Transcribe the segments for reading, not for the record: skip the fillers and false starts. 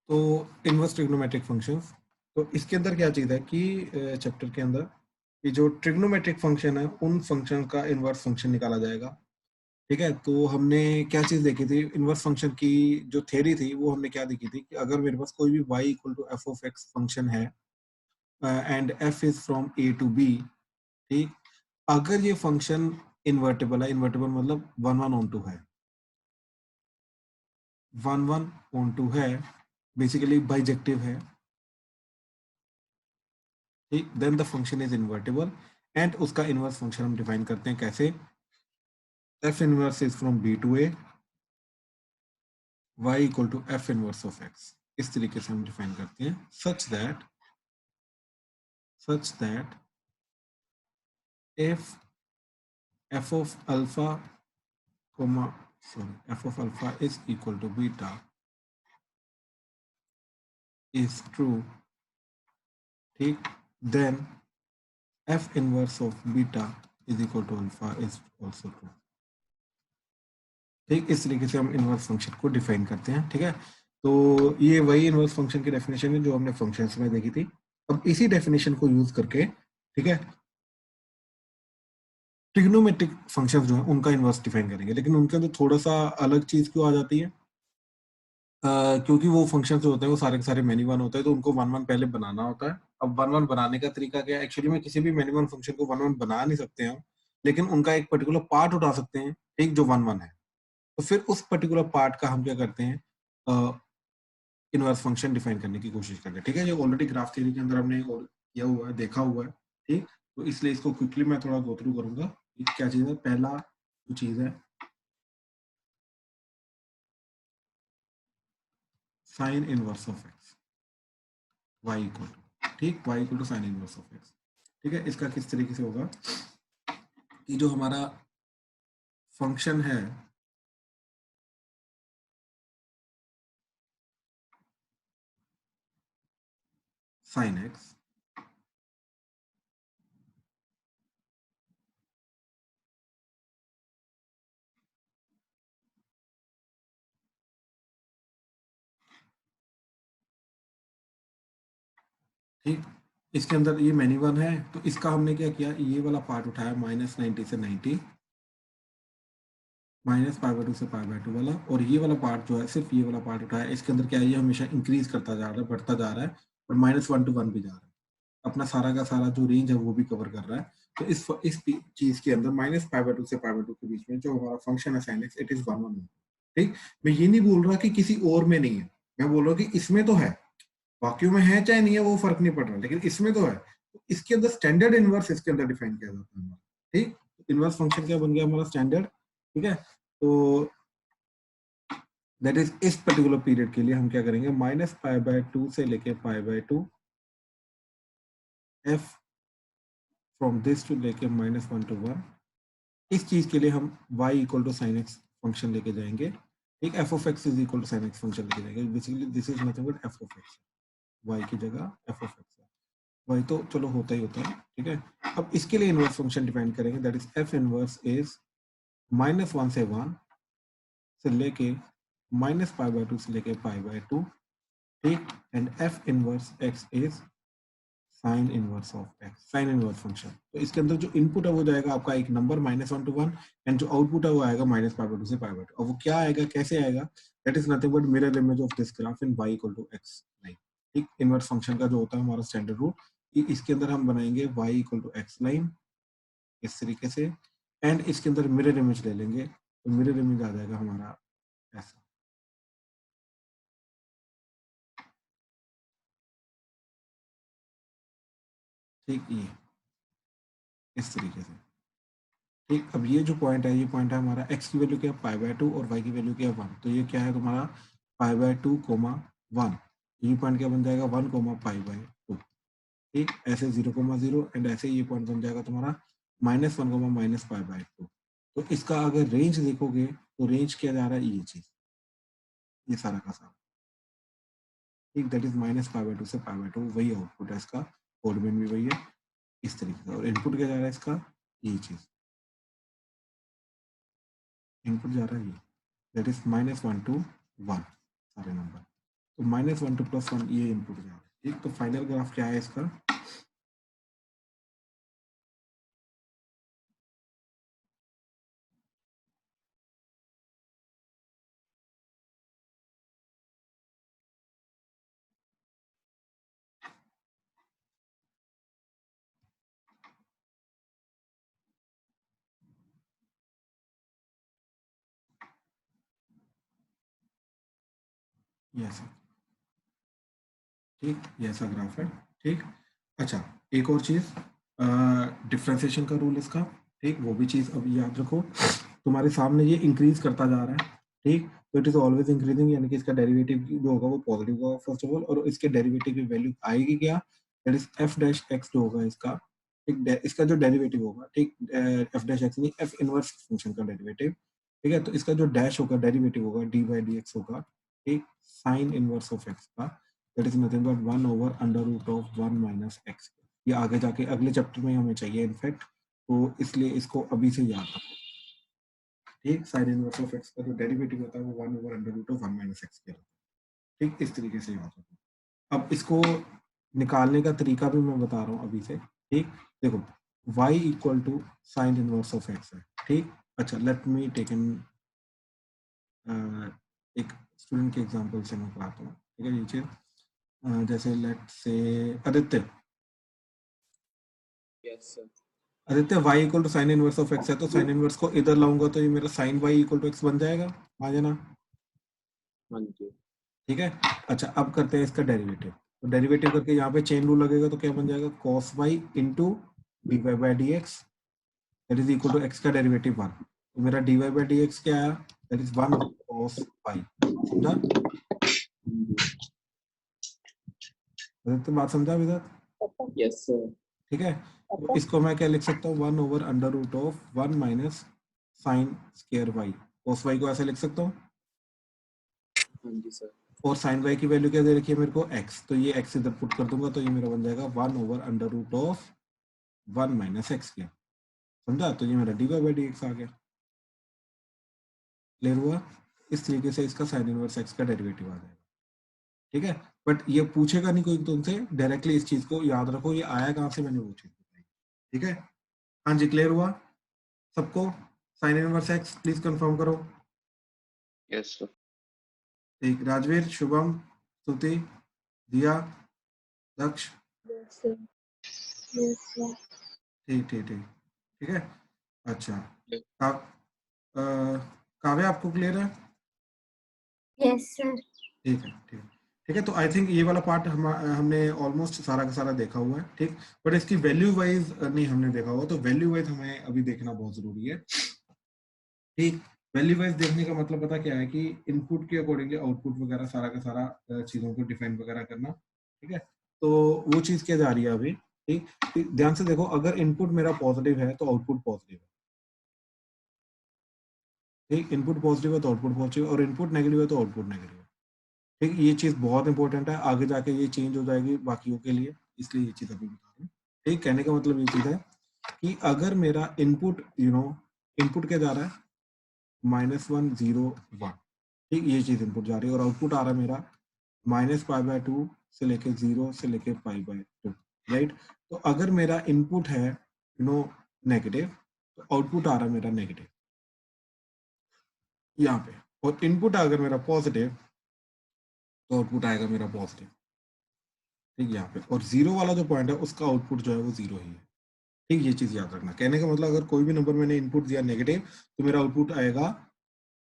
तो inverse trigonometric functions, तो इसके अंदर क्या चीज़ है कि चैप्टर के अंदर कि जो ट्रिग्नोमेट्रिक फंक्शन है उन फंक्शन का इनवर्स फंक्शन निकाला जाएगा। ठीक है, तो हमने क्या चीज़ देखी थी इनवर्स फंक्शन की, जो थ्योरी थी वो हमने क्या देखी थी कि अगर मेरे पास कोई भी y equal to F of X function है and f is from a to b, ठीक, अगर ये फंक्शन इन्वर्टेबल है, इन्वर्टेबल मतलब वन वन ऑन टू है, वन वन ऑन टू है, बेसिकली बाइजेक्टिव है, ठीक, then the function is invertible and उसका इनवर्स फंक्शन हम डिफाइन करते हैं कैसे, f inverse is from b to a, y equal to f inverse of x, इस तरीके से हम डिफाइन करते हैं such that if f of alpha comma f of alpha is equal to beta is true, ठीक, then f inverse of beta is equal to alpha is also true, ठीक, इस तरीके से हम इनवर्स फंक्शन को define करते हैं। ठीक है, तो ये वही इनवर्स फंक्शन की डेफिनेशन है जो हमने फंक्शंस में देखी थी। अब इसी डेफिनेशन को यूज करके, ठीक है, ट्रिग्नोमेट्रिक फंक्शंस जो है उनका इनवर्स डिफाइन करेंगे, लेकिन उनके अंदर थोड़ा सा अलग चीज क्यों आ जाती है, क्योंकि वो फंक्शन जो होते हैं वो सारे के सारे मेनी वन होते हैं, तो उनको वन वन पहले बनाना होता है। अब वन वन बनाने का तरीका क्या है, एक्चुअली में किसी भी मेनी वन फंक्शन को वन वन बना नहीं सकते हैं हम, लेकिन उनका एक पर्टिकुलर पार्ट उठा सकते हैं, ठीक, जो वन वन है, तो फिर उस पर्टिकुलर पार्ट का हम क्या करते हैं, इनवर्स फंक्शन डिफाइन करने की कोशिश करते हैं। ठीक है, ये ऑलरेडी ग्राफ थ्योरी के अंदर हमने किया हुआ है, देखा हुआ है, ठीक, तो इसलिए इसको क्विकली मैं थोड़ा गो थ्रू करूंगा। क्या चीज है, पहला जो चीज है sine inverse of X, Y equal to, ठीक, Y equal to sine inverse of x. ठीक है, इसका किस तरीके से होगा कि जो हमारा फंक्शन है साइन एक्स, ठीक, इसके अंदर ये मैनी वन है, तो इसका हमने क्या किया, ये वाला पार्ट उठाया -90 से 90, -π/2 से π/2 वाला, और ये वाला पार्ट जो है सिर्फ ये वाला पार्ट उठाया, इसके अंदर क्या है, ये हमेशा इंक्रीज करता जा रहा है, बढ़ता जा रहा है, और -1 to 1 भी जा रहा है, अपना सारा का सारा जो रेंज है वो भी कवर कर रहा है। तो इस चीज के अंदर -π/2 से π/2 के बीच में जो हमारा फंक्शन है sin x, इट इज 1 1, ठीक, मैं ये नहीं बोल रहा कि किसी और में नहीं है, मैं बोल रहा हूँ कि इसमें तो है, बाकियों में है चाहे नहीं है वो फर्क नहीं पड़ रहा, लेकिन इसमें तो है, तो इसके अंदर स्टैंडर्ड इनवर्स इसके अंदर डिफाइन किया जाता है, ठीक, इनवर्स फंक्शन क्या बन गया हमारा स्टैंडर्ड। ठीक है, तो दैट इज इस पर्टिकुलर पीरियड के लिए हम क्या करेंगे, -π/2 से लेके π/2, f फ्रॉम दिस टू लेके -1 to 1, इस चीज के लिए हम y equal to sine x function लेके जाएंगे, ठीक, f of x is equal to sine x function लेके जाएंगे, basically this is nothing but f of x, y की जगह f ऑफ x है, y तो चलो होता ही होता है। ठीक है, अब इसके लिए इनवर्स फंक्शन डिफाइन करेंगे, that is f inverse is -1 से 1 से लेके -π/2 से लेके π/2, ठीक, and f inverse x is sine inverse of x, sine inverse function, तो इसके अंदर जो इनपुट है वो जाएगा आपका एक नंबर -1 to 1, एंड जो आउटपुट है वो आएगा -π/2 से π/2, और वो क्या आएगा, कैसे आएगा, that is nothing but mirror image of this graph in y equal to x line, ठीक, इनवर्स फंक्शन का जो होता है हमारा स्टैंडर्ड रूल, कि इसके अंदर हम बनाएंगे y equal to x line इस तरीके से, एंड इसके अंदर मिरर इमेज ले लेंगे, तो मिरर इमेज आ जाएगा हमारा ऐसा, ठीक, ये इस तरीके से, ठीक, अब ये जो पॉइंट है, ये पॉइंट है हमारा x की वैल्यू क्या है π/2 और y की वैल्यू क्या है 1, तो ये क्या है तुम्हारा π/2, 1, ये पॉइंट क्या बन जाएगा 1, π/2, ठीक, ऐसे 0, 0 एंड ऐसे ये पॉइंट बन जाएगा तुम्हारा -1, -π/2, तो इसका अगर रेंज देखोगे तो रेंज क्या जा रहा है, ये चीज, ये सारा का सारा, ठीक, दैट इज -π/2 से π/2, वही आउटपुट है इसका, कोड में भी वही है इस तरीके से, और इनपुट क्या जा रहा है इसका, ये चीज इनपुट जा रहा है ये, दैट इज -1 to 1 सारे नंबर, तो -1 to +1 ये इनपुट जा रहा है, ठीक। तो फाइनल ग्राफ क्या है इसका? ये ऐसा, ठीक, ये ऐसा ग्राफ है, ठीक। अच्छा, एक और चीज, डिफ्रेंसिएशन का रूल इसका, ठीक, वो भी चीज अभी याद रखो। तुम्हारे सामने ये इंक्रीज करता जा रहा है, ठीक। तो इट इज ऑलवेज इंक्रीजिंग, यानी कि इसका डेरिवेटिव जो होगा वो पॉजिटिव होगा फर्स्ट ऑफ ऑल, और इसके डेरिवेटिव की वैल्यू आएगी क्या? That is F dash x जो होगा इसका, ठीक, इसका जो डेरिवेटिव होगा, ठीक, एफ डैश एक्स नहीं, एफ इनवर्स फंक्शन का डेरिवेटिव, ठीक है। तो इसका जो डैश होगा, डेरिवेटिव होगा डी बाई डी एक्स होगा, ठीक, साइन इनवर्स ऑफ एक्स का, that is nothing but 1 over under root of 1 minus x. ये आगे जाके अगले चैप्टर में हमें चाहिए इनफैक्ट, तो इसलिए इसको अभी से याद रखो, ठीक। साइन इनवर्स ऑफ एक्स का जो डेरिवेटिव होता है वो 1 over under root of 1 minus x के होता है, ठीक। इस तरीके से याद रखो। अब इसको निकालने का तरीका भी मैं बता रहा हूँ अभी से, ठीक। देखो, y equal to sine inverse of x है, ठीक। अच्छा, लेट मी टेक इन एक स्टूडेंट के एग्जांपल से मैं बताता हूँ, ठीक है। ये चीज जैसे let say Aditya, yes sir. Aditya y equal to sine inverse of x है, तो साइन इनवर्स को इधर लाऊंगा तो ये मेरा sine y equal to x बन जाएगा, आ जाना, हाँ जी। ठीक है। अच्छा, अब करते हैं इसका डेरिवेटिव। तो डेरिवेटिव करके यहाँ पे चेन रूल लगेगा, तो क्या बन जाएगा? cos y into d Y by D x, that is equal to x का डेरिवेटिव 1। तो मेरा D Y by D x क्या आया? That is 1 cos y। समझा? तो बात समझा विदत? Yes sir. ठीक है। तो इसको मैं क्या लिख सकता हूँ? 1 over under root of 1 minus sine square y. cos y को ऐसे लिख सकता हूँ, हाँ जी सर। और साइन वाई की वैल्यू क्या दे रखी है मेरे को? x। तो ये x इधर पुट कर दूंगा, तो ये मेरा बन जाएगा 1 over under root of 1 minus X किया। समझा? तो ये मेरा D Y by D X आ गया। क्लियर हुआ? इस तरीके से इसका साइन इनवर्स एक्स का डेरिवेटिव आ जाएगा, ठीक है। बट ये पूछेगा नहीं कोई तुमसे डायरेक्टली, इस चीज को याद रखो, ये आया कहाँ से, मैंने वो चीज बताई, ठीक है। हाँ जी, क्लियर हुआ सबको? Sine inverse X please confirm करो। Yes sir. ठीक, राजवीर, शुभम, स्तुति, दिया, दक्ष, Yes, sir. Yes, sir. ठीक ठीक ठीक, ठीक है। अच्छा, Yes. काव्य आपको क्लियर है? Yes, sir. ठीक है, ठीक है, ठीक है। तो आई थिंक ये वाला पार्ट हमने ऑलमोस्ट सारा का सारा देखा हुआ है, ठीक। बट इसकी वैल्यू वाइज नहीं हमने देखा हुआ, तो वैल्यू वाइज हमें अभी देखना बहुत जरूरी है, ठीक। वैल्यू वाइज देखने का मतलब पता क्या है कि इनपुट के अकॉर्डिंगली आउटपुट वगैरह सारा का सारा चीजों को डिफाइन वगैरह करना, ठीक है। तो वो चीज क्या जा रही है अभी, ठीक। ध्यान से देखो, अगर इनपुट मेरा पॉजिटिव है तो आउटपुट पॉजिटिव है, ठीक। इनपुट पॉजिटिव है तो आउटपुट पॉजिटिव, और इनपुट नेगेटिव है तो आउटपुट नेगेटिव है, ठीक। ये चीज बहुत इंपॉर्टेंट है, आगे जाके ये चेंज हो जाएगी बाकियों के लिए, इसलिए ये चीज अभी बता रहा हूँ, ठीक। कहने का मतलब ये चीज है कि अगर मेरा इनपुट इनपुट क्या जा रहा है? -1 0 1, ठीक। ये चीज इनपुट जा रही है, और आउटपुट आ रहा है मेरा -π/2 से लेके 0 से लेके π/2, राइट। तो अगर मेरा इनपुट है नेगेटिव, तो आउटपुट आ रहा है मेरा नेगेटिव यहाँ पे, और इनपुट अगर मेरा पॉजिटिव, तो आउटपुट आएगा मेरा पॉजिटिव, ठीक, यहाँ पे। और 0 वाला जो पॉइंट है उसका आउटपुट जो है वो 0 ही है, ठीक। ये चीज याद रखना। कहने का मतलब, अगर कोई भी नंबर मैंने इनपुट दिया नेगेटिव, तो मेरा आउटपुट आएगा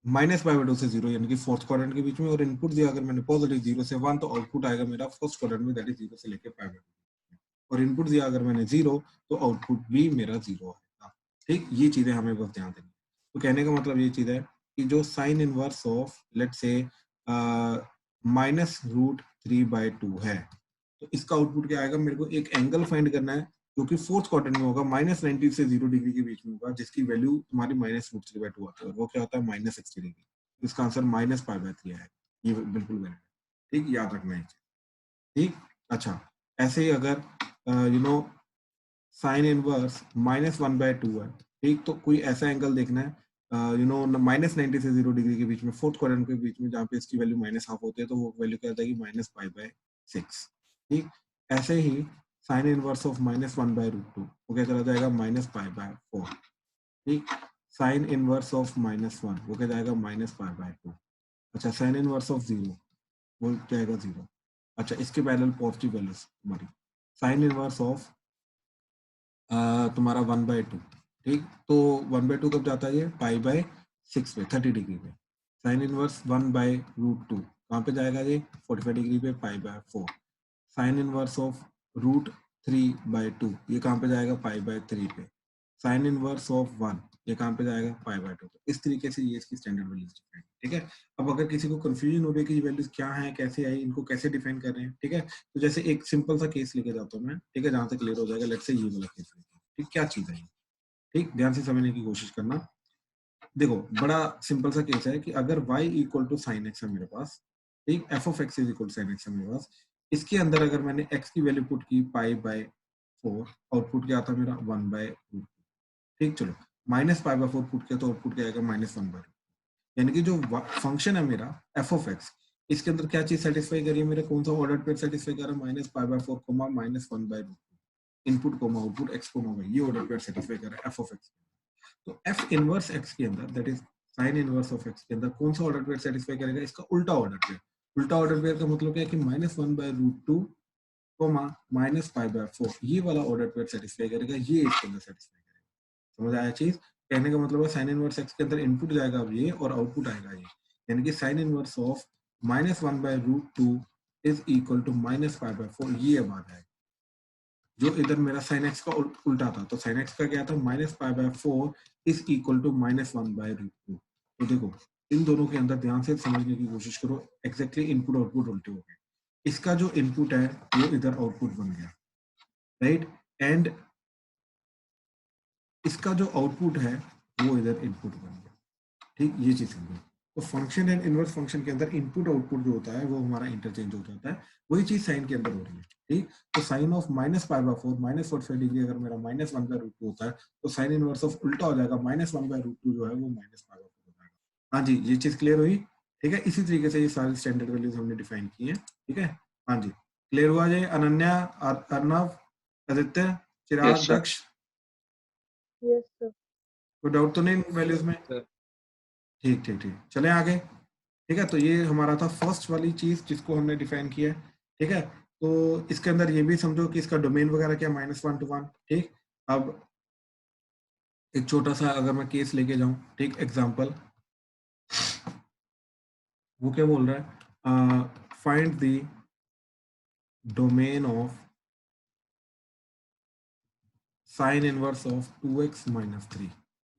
-π/2 से 0, यानी कि फोर्थ क्वाड्रेंट के बीच में, और इनपुट दिया अगर मैंने पॉजिटिव 0 से 1, तो आउटपुट आएगा मेरा फर्स्ट क्वाड्रेंट में, दैट इज 0 से लेके π/2। और इनपुट दिया अगर मैंने 0, तो आउटपुट भी मेरा 0 आएगा, ठीक। ये चीजें हमें बस ध्यान देनी। तो कहने का मतलब ये चीज है कि जो साइन इनवर्स ऑफ लेट से -√3/2 है, तो इसका आउटपुट क्या आएगा? मेरे को एक एंगल फाइंड करना है जो कि फोर्थ क्वाड्रेंट में होगा, -90 से 0 डिग्री के बीच में होगा, जिसकी वैल्यू तुम्हारी -√3/2 आती है, और वो क्या होता है? -60 डिग्री। इसका आंसर -π/3 है, ये बिल्कुल वैलिड है, ठीक। याद रखना है, ठीक। अच्छा, ऐसे ही अगर साइन इनवर्स -1/2 है, ठीक। तो कोई ऐसा एंगल देखना है -90 से 0 डिग्री के बीच में, फोर्थ क्वाड्रेंट के बीच में, जहाँ पे इसकी वैल्यू -½ होती है, तो वो वैल्यू क्या आ जाएगी -π/6। ठीक, ऐसे ही साइन इनवर्स ऑफ -1/√2 वो क्या चला जाएगा -π/4। ठीक, साइन इनवर्स ऑफ -1 वो क्या जाएगा -π/2। अच्छा, साइन इनवर्स ऑफ 0 वो जाएगा 0। अच्छा, इसके पैरेलल पॉजिटिव वैल्यूज हमारी, साइन इनवर्स ऑफ तुम्हारा 1/2। ठीक, तो 1/2 कब जाता है ये π/6 पे, 30 डिग्री पे। साइन इनवर्स 1/√2 कहाँ पे जाएगा ये 45 डिग्री पे, π/4। साइन इनवर्स ऑफ √3/2 ये कहाँ पे जाएगा π/3 पे। साइन इनवर्स ऑफ 1 ये कहाँ पे जाएगा π/2। तो इस तरीके से ये इसकी स्टैंडर्ड वैल्यूज डिफाइन। ठीक है, अब अगर किसी को कंफ्यूजन हो रही है कि ये वैल्यूज क्या है, कैसे आई, इनको कैसे डिफाइन कर रहे हैं, ठीक है, तो जैसे एक सिंपल सा केस लेके जाता हूँ मैं, ठीक है, जहां से क्लियर हो जाएगा। लेट्स से ये वाला केस लेते हैं। ठीक, क्या चीज है ये, ठीक, ध्यान से समझने की कोशिश करना। देखो, बड़ा सिंपल सा केस है कि अगर y equal to sine x है मेरे पास, ठीक, f of x is equal to sine x है मेरे पास, इसके अंदर अगर मैंने x की वैल्यू पुट की π/4, आउटपुट क्या आता है मेरा 1/√2। ठीक, चलो, -π/4 पुट किया तो आउटपुट क्या आएगा -1/√2। यानी कि जो फंक्शन है मेरा एफ ऑफ एक्स, इसके अंदर क्या चीज सेटिस्फाई करिए मेरा, कौन सा ऑर्डर पेयर सेटिस्फाई कर रहा है, -π/4, -1/√2, input comma output x comma y, ये ऑर्डर पेयर सेटिस्फाई कर रहा है एफ ऑफ एक्स। तो एफ इनवर्स एक्स के अंदर, that is sine inverse of x के अंदर कौन सा ऑर्डर पेयर सेटिस्फाई करेगा, इसका उल्टा ऑर्डर पेयर। उल्टा ऑर्डर पेयर का मतलब क्या है कि -1/√2, -π/4, ये वाला ऑर्डर पेयर सेटिस्फाई करेगा, ये इसके अंदर सेटिस्फाई करेगा। समझ आया चीज? कहने का मतलब है साइन इनवर्स एक्स के अंदर इनपुट जाएगा अब ये, और आउटपुट आएगा ये। यानी कि sine inverse of -1/√2 is equal to -π/4, ये अब आ जाएगा। जो इधर मेरा साइन एक्स का उल्टा था, तो साइन एक्स का क्या था, -π/4 इज इक्वल टू -1/√2। तो देखो, इन दोनों के अंदर ध्यान से समझने की कोशिश करो, एग्जैक्टली इनपुट आउटपुट उल्टे हो गए। इसका जो इनपुट है वो इधर आउटपुट बन गया, राइट, एंड इसका जो आउटपुट है वो इधर इनपुट बन गया। ठीक, ये चीज समझो। तो फंक्शन एंड इनवर्स फंक्शन के अंदर इनपुट आउटपुट जो होता है वो हमारा इंटरचेंज हो जाता है, वही चीज साइन के अंदर हो रही है। ठीक, तो साइन ऑफ -π/4 -45 डिग्री अगर मेरा -1/√2 होता है, तो साइन इनवर्स ऑफ उल्टा हो जाएगा, -1/√2 जो है वो -π/4 हो जाएगा। हाँ जी, ये चीज क्लियर हुई? ठीक है, इसी तरीके से ये सारी स्टैंडर्ड वैल्यूज हमने डिफाइन की है। ठीक है, हाँ जी, क्लियर हुआ जी? अनन्या, अर्नव, आदित्य, चिराग, Yes, sir. दक्ष, Yes, sir. कोई डाउट तो नहीं वैल्यूज में? Sir. ठीक ठीक ठीक, चलें आगे। ठीक है, तो ये हमारा था फर्स्ट वाली चीज जिसको हमने डिफाइन किया है। ठीक है, तो इसके अंदर ये भी समझो कि इसका डोमेन वगैरह क्या -1 to 1। ठीक, अब एक छोटा सा अगर मैं केस लेके जाऊं, ठीक, एग्जांपल, वो क्या बोल रहा है, find the domain of sine inverse of 2x - 3।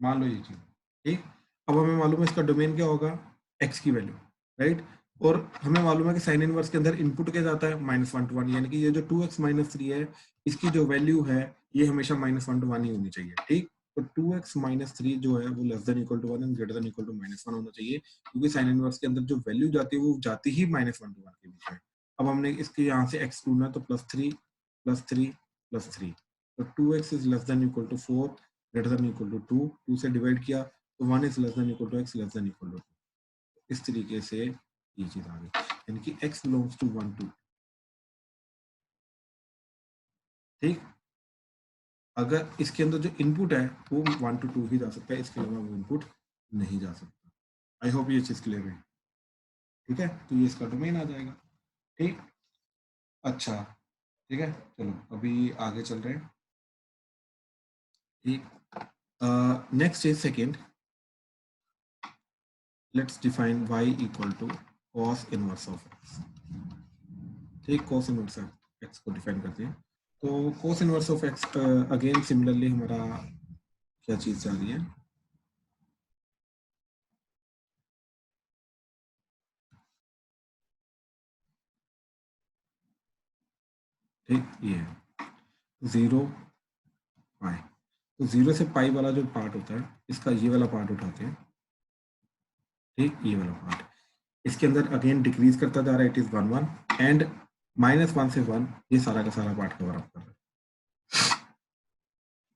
मान लो ये चीज। ठीक, अब हमें मालूम है इसका डोमेन क्या होगा, x की वैल्यू, राइट, और हमें मालूम है कि साइन इनवर्स के अंदर इनपुट क्या जाता है -1 to 1, यानी कि ये जो 2x - 3 है, इसकी जो वैल्यू है ये हमेशा -1 to 1 ही होनी चाहिए। ठीक, तो 2x - 3 जो है वो less than equal to 1 and greater than equal to -1 होना चाहिए, क्योंकि साइन इनवर्स के अंदर जो वैल्यू जाती है वो जाती ही -1 to 1 के बीच में। अब हमने इसके यहाँ से x ढूंढना है, तो +3 +3 +3, तो 2x is less than equal to 4, greater than equal to 2, 2 से डिवाइड किया तो 1 is less than equal to x less than equal to 2। इस तरीके से ये चीज आ गई, यानी कि x बिलोंग्स टू 1 2। ठीक, अगर इसके अंदर जो इनपुट है वो 1 to 2 ही जा सकता है, इसके अलावा वो इनपुट नहीं जा सकता। आई होप ये चीज क्लियर है। ठीक है, तो ये इसका डोमेन आ जाएगा। ठीक, अच्छा, ठीक है, चलो अभी आगे चल रहे हैं। ठीक, next is second, let's define y equal to cos inverse of x। ठीक, cos इनवर्स ऑफ x को डिफाइन करते हैं। तो cos inverse of x again similarly हमारा क्या चीज जा रही है, ठीक, ये है 0 पाई। तो 0 से पाई वाला जो पार्ट होता है, इसका ये वाला पार्ट उठाते हैं। ठीक, ये वाला पार्ट इसके अंदर अगेन डिक्रीज करता जा रहा है, इट इज 1 1 एंड -1 से 1 ये सारा का सारा पार्ट कवर अप कर रहा है।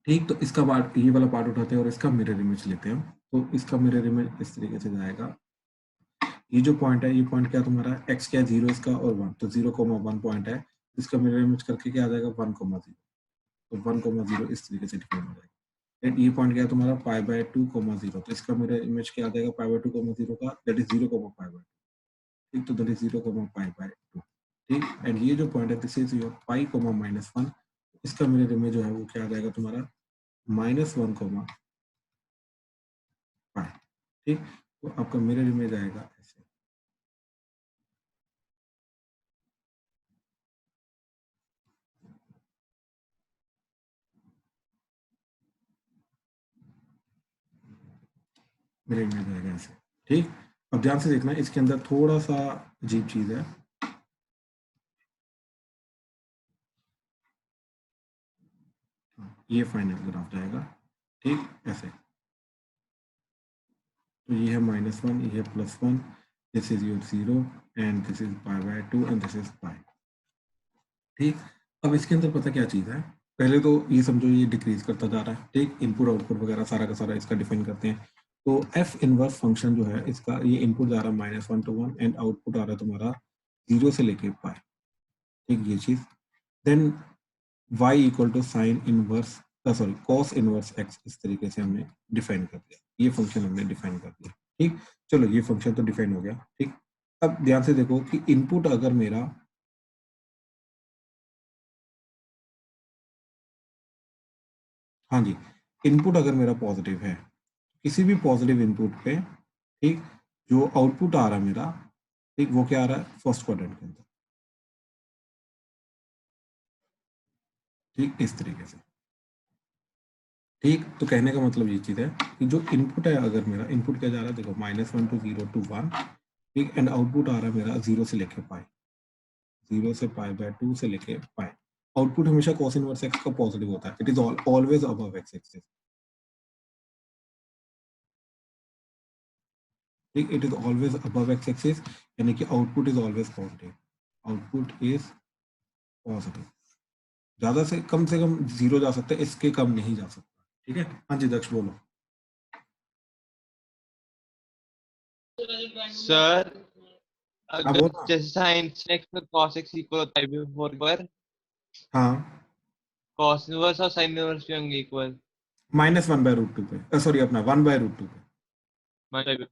ठीक, तो इसका पार्ट, ये वाला पार्ट उठाते हैं और इसका मिरर इमेज लेते हैं हम। तो इसका मिरर इमेज इस तरीके से जाएगा। ये जो पॉइंट है, ये पॉइंट क्या तुम्हारा, एक्स क्या है, 0 इसका और 1, तो 0,1 पॉइंट है। इसका मिरर इमेज करके क्या आ जाएगा, 1,0, तो 1,0 इस तरीके से डिफाइन हो जाएगा। एंड ये पॉइंट क्या है तुम्हारा, π/2,0, तो इसका मिरर इमेज क्या आ जाएगा π/2,0 का, दैट इज 0,π/2, ठीक, तो दैट इज 0,π/2, ठीक। एंड ये जो पॉइंट है, दिस इज योर π, -1, इसका मिरर इमेज जो है वो क्या आ जाएगा तुम्हारा -1, π, ठीक। तो आपका मिरर इमेज आएगा ऐसे। मिरर इमेज आएगा ऐसे, ठीक। अब ध्यान से देखना, इसके अंदर थोड़ा सा अजीब चीज है। ये फाइनल ग्राफ जाएगा, ठीक, ऐसे। तो ये है -1, ये है +1, this is your 0 and this is π/2 and this is π, ठीक। अब इसके अंदर पता क्या चीज़ है, पहले तो ये समझो ये डिक्रीज करता जा रहा है, ठीक। इनपुट आउटपुट वगैरह सारा का सारा इसका डिफाइन करते हैं। तो एफ इनवर्स फंक्शन जो है इसका, ये इनपुट जा रहा है -1 to 1 एंड आउटपुट आ रहा है तुम्हारा 0 से लेके π, ठीक, ये चीज़। Then y equal to sine inverse, sorry cos inverse x, इस तरीके से हमने डिफाइन कर दिया, ये फंक्शन हमने डिफाइन कर दिया, ठीक। चलो ये फंक्शन तो डिफाइन हो गया, ठीक। अब ध्यान से देखो कि इनपुट अगर मेरा, हाँ जी, इनपुट अगर मेरा पॉजिटिव है, किसी भी पॉजिटिव इनपुट पे, ठीक, जो आउटपुट आ रहा है मेरा, ठीक, वो क्या आ रहा है, फर्स्ट क्वाड्रेंट के अंदर, ठीक, इस तरीके से, ठीक। तो कहने का मतलब ये चीज़ है कि जो इनपुट है, अगर मेरा इनपुट क्या जा रहा है, देखो -1 to 0 to 1, ठीक, एंड आउटपुट आ रहा है मेरा 0 से लेके π, 0 से π/2 से लेके π। आउटपुट हमेशा cos इनवर्स x का पॉजिटिव होता है, it is always above x axis, ठीक, it is always above x axis, यानी कि output is always positive, output is positive. ज्यादा से कम 0 जा सकता है, इसके कम नहीं जा सकता, ठीक है। हाँ जी दक्ष बोलो। सर हाँ अगर बोल ना। जैसे साइन x में cos x इक्वल होता है before पर हाँ, cos इनवर्स और sin इनवर्स भी होंगे इक्वल, -1/√2 पे, सॉरी अपना 1/√2 पे, मतलब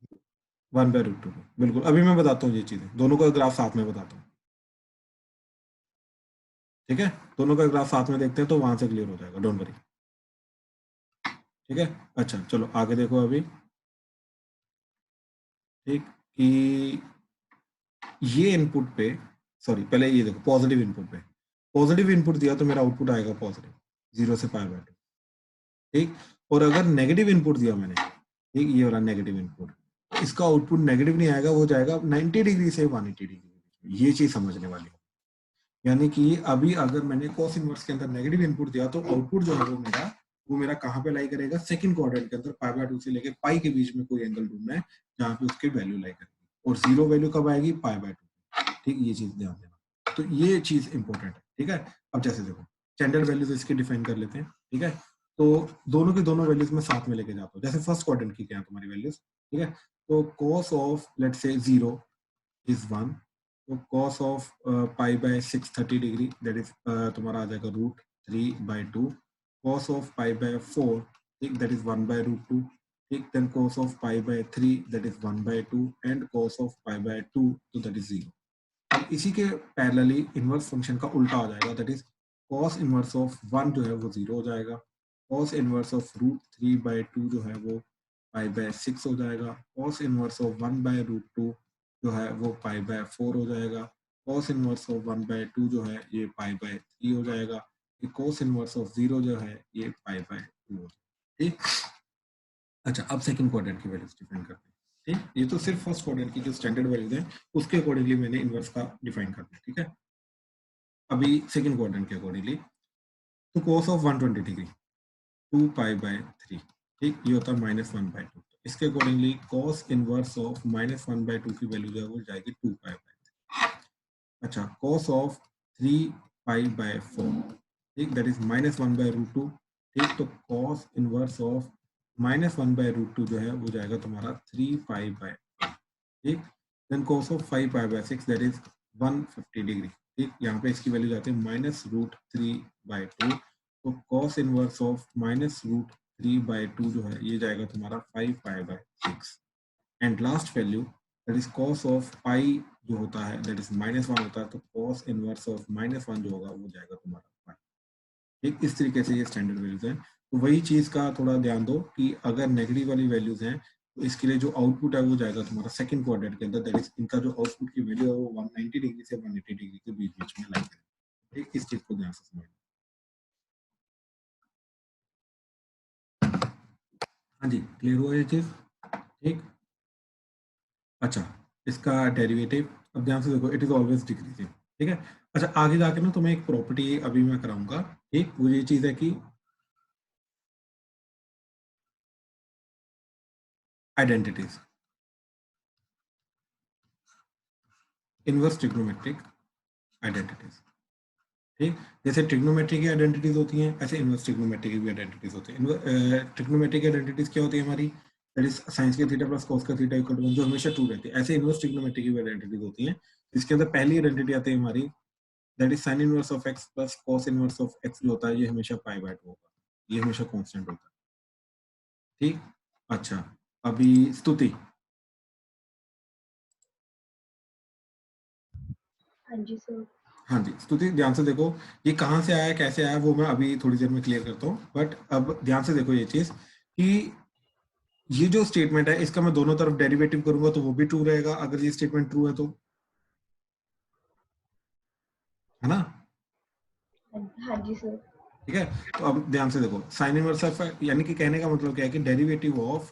1/√2 पे, बिल्कुल। अभी मैं बताता हूँ ये चीजें, दोनों का ग्राफ साथ में बताता हूँ, ठीक है। दोनों का ग्राफ साथ में देखते हैं तो वहां से क्लियर हो जाएगा, डोंट वरी, ठीक है। अच्छा चलो आगे देखो अभी, ठीक, कि ये इनपुट पे, सॉरी पहले ये देखो पॉजिटिव इनपुट पे, पॉजिटिव इनपुट दिया तो मेरा आउटपुट आएगा पॉजिटिव 0 से π/2, ठीक। और अगर नेगेटिव इनपुट दिया मैंने, ठीक, ये वाला नेगेटिव इनपुट, इसका आउटपुट नेगेटिव नहीं आएगा, वो जाएगा 90 डिग्री से 180 डिग्री, ये चीज समझने वाली है। यानी कि अभी अगर मैंने cos इनवर्स के अंदर नेगेटिव इनपुट दिया तो आउटपुट जो है वो मेरा कहाँ पे लाई करेगा, सेकंड क्वाड्रेंट के अंदर, π/2 से लेके पाई के बीच में कोई एंगल ढूंढना है जहाँ पे उसकी वैल्यू लाई करेगी, और 0 वैल्यू कब आएगी, π/2, ठीक, ये चीज ध्यान देना। तो ये चीज इंपॉर्टेंट है, ठीक है। अब जैसे देखो स्टैंडर्ड वैल्यूज इसकी डिफाइन कर लेते हैं, ठीक है। तो दोनों की दोनों वैल्यूज में साथ में लेके जाता हूँ। जैसे फर्स्ट क्वाड्रेंट की क्या है तुम्हारी वैल्यूज, ठीक है। तो cos of let's say 0 is 1, तो cos of π/630 degree, that is तुम्हारा आ जाएगा √3/2, cos ऑफ π/4, ठीक, दैट इज 1/√2, ठीक। Then cos of π/3, that is 1/2, and cos of π/2, तो दैट इज 0। अब इसी के पैरेलली इनवर्स फंक्शन का उल्टा हो जाएगा, that is cos inverse of 1 जो है वो 0 हो जाएगा, cos इनवर्स ऑफ √3/2 जो है वो π/6 हो जाएगा, cos इनवर्स ऑफ 1/√2 जो है वो π/4 हो जाएगा, cos इनवर्स ऑफ 1/2 जो है ये π/3 हो जाएगा, ये cos इनवर्स ऑफ 0 जो है ये π/2 हो जाएगा, ठीक। अच्छा अब सेकंड क्वाड्रेंट की वैल्यूज डिफाइन करते हैं, ठीक। ये तो सिर्फ फर्स्ट क्वाड्रेंट की जो स्टैंडर्ड वैल्यूज हैं उसके अकॉर्डिंगली मैंने इनवर्स का डिफाइन कर दिया, ठीक है। अभी सेकंड क्वाड्रेंट के अकॉर्डिंगली, तो cos ऑफ 120 डिग्री 2π/3, ठीक, ये होता है -1/2, इसके अकॉर्डिंगली cos इनवर्स ऑफ -1/2 की वैल्यू जो है वो जाएगी 2π/3। अच्छा cos ऑफ 3π/4, ठीक, दैट इज -1/√2, ठीक, तो cos इनवर्स ऑफ -1/√2 जो है वो जाएगा तुम्हारा 3π/, ठीक। Then cos of 5π/6 that is 150 degree, ठीक। यहाँ पे इसकी वैल्यू जाती है -√3/2, तो cos इनवर्स ऑफ -√3/2 जो है ये जाएगा तुम्हारा 5π/6, and last value that is cos of pi जो होता है दैट इज -1 होता है, तो cos इनवर्स ऑफ -1 जो होगा वो जाएगा तुम्हारा पाई, ठीक। इस तरीके से ये स्टैंडर्ड वैल्यूज हैं। तो वही चीज का थोड़ा ध्यान दो कि अगर नेगेटिव वाली वैल्यूज हैं तो इसके लिए जो आउटपुट है वो जाएगा तुम्हारा सेकंड क्वाड्रेंट के अंदर, दैट इज इनका जो आउटपुट की वैल्यू है वो 190 डिग्री से 180 डिग्री के बीच बीच में लाइक है, ठीक। इस चीज को ध्यान से समझना। हाँ जी, क्लियर हुआ ये चीज, ठीक। अच्छा, इसका डेरिवेटिव अब ध्यान से देखो, इट इज ऑलवेज डिक्रीजिंग, ठीक है। अच्छा, आगे जाके ना तुम्हें एक प्रॉपर्टी अभी मैं कराऊंगा, ठीक। वो ये चीज है कि आइडेंटिटीज, इनवर्स ट्रिग्नोमेट्रिक आइडेंटिटीज, ठीक। जैसे ट्रिग्नोमेट्री की आइडेंटिटीज होती हैं ऐसे इनवर्स ट्रिग्नोमेट्री की भी आइडेंटिटीज होती हैं। ट्रिग्नोमेट्री की आइडेंटिटीज क्या होती है हमारी, दैट इज साइंस के थीटा प्लस कॉस का थीटा इक्वल टू 1, जो हमेशा ट्रू रहती है। ऐसे इनवर्स ट्रिग्नोमेट्री की भी आइडेंटिटीज होती हैं। इसके अंदर पहली आइडेंटिटी आती है हमारी, that is sine inverse of एक्स plus cos inverse of x जो होता है ये हमेशा π/2 होगा, ये हमेशा कांस्टेंट होता है, ठीक। अच्छा, अभी स्तुति, हाँ जी सर। हाँ जी स्तुति, ध्यान से देखो ये कहाँ से आया कैसे आया वो मैं अभी थोड़ी देर में क्लियर करता हूँ, बट अब ध्यान से देखो ये चीज कि ये जो स्टेटमेंट है इसका मैं दोनों तरफ डेरिवेटिव करूंगा तो वो भी ट्रू रहेगा अगर ये स्टेटमेंट ट्रू है तो, है ना। हाँ जी सर। ठीक है, तो अब ध्यान से देखो साइन इनवर्स ऑफ, यानी कि कहने का मतलब क्या है कि derivative of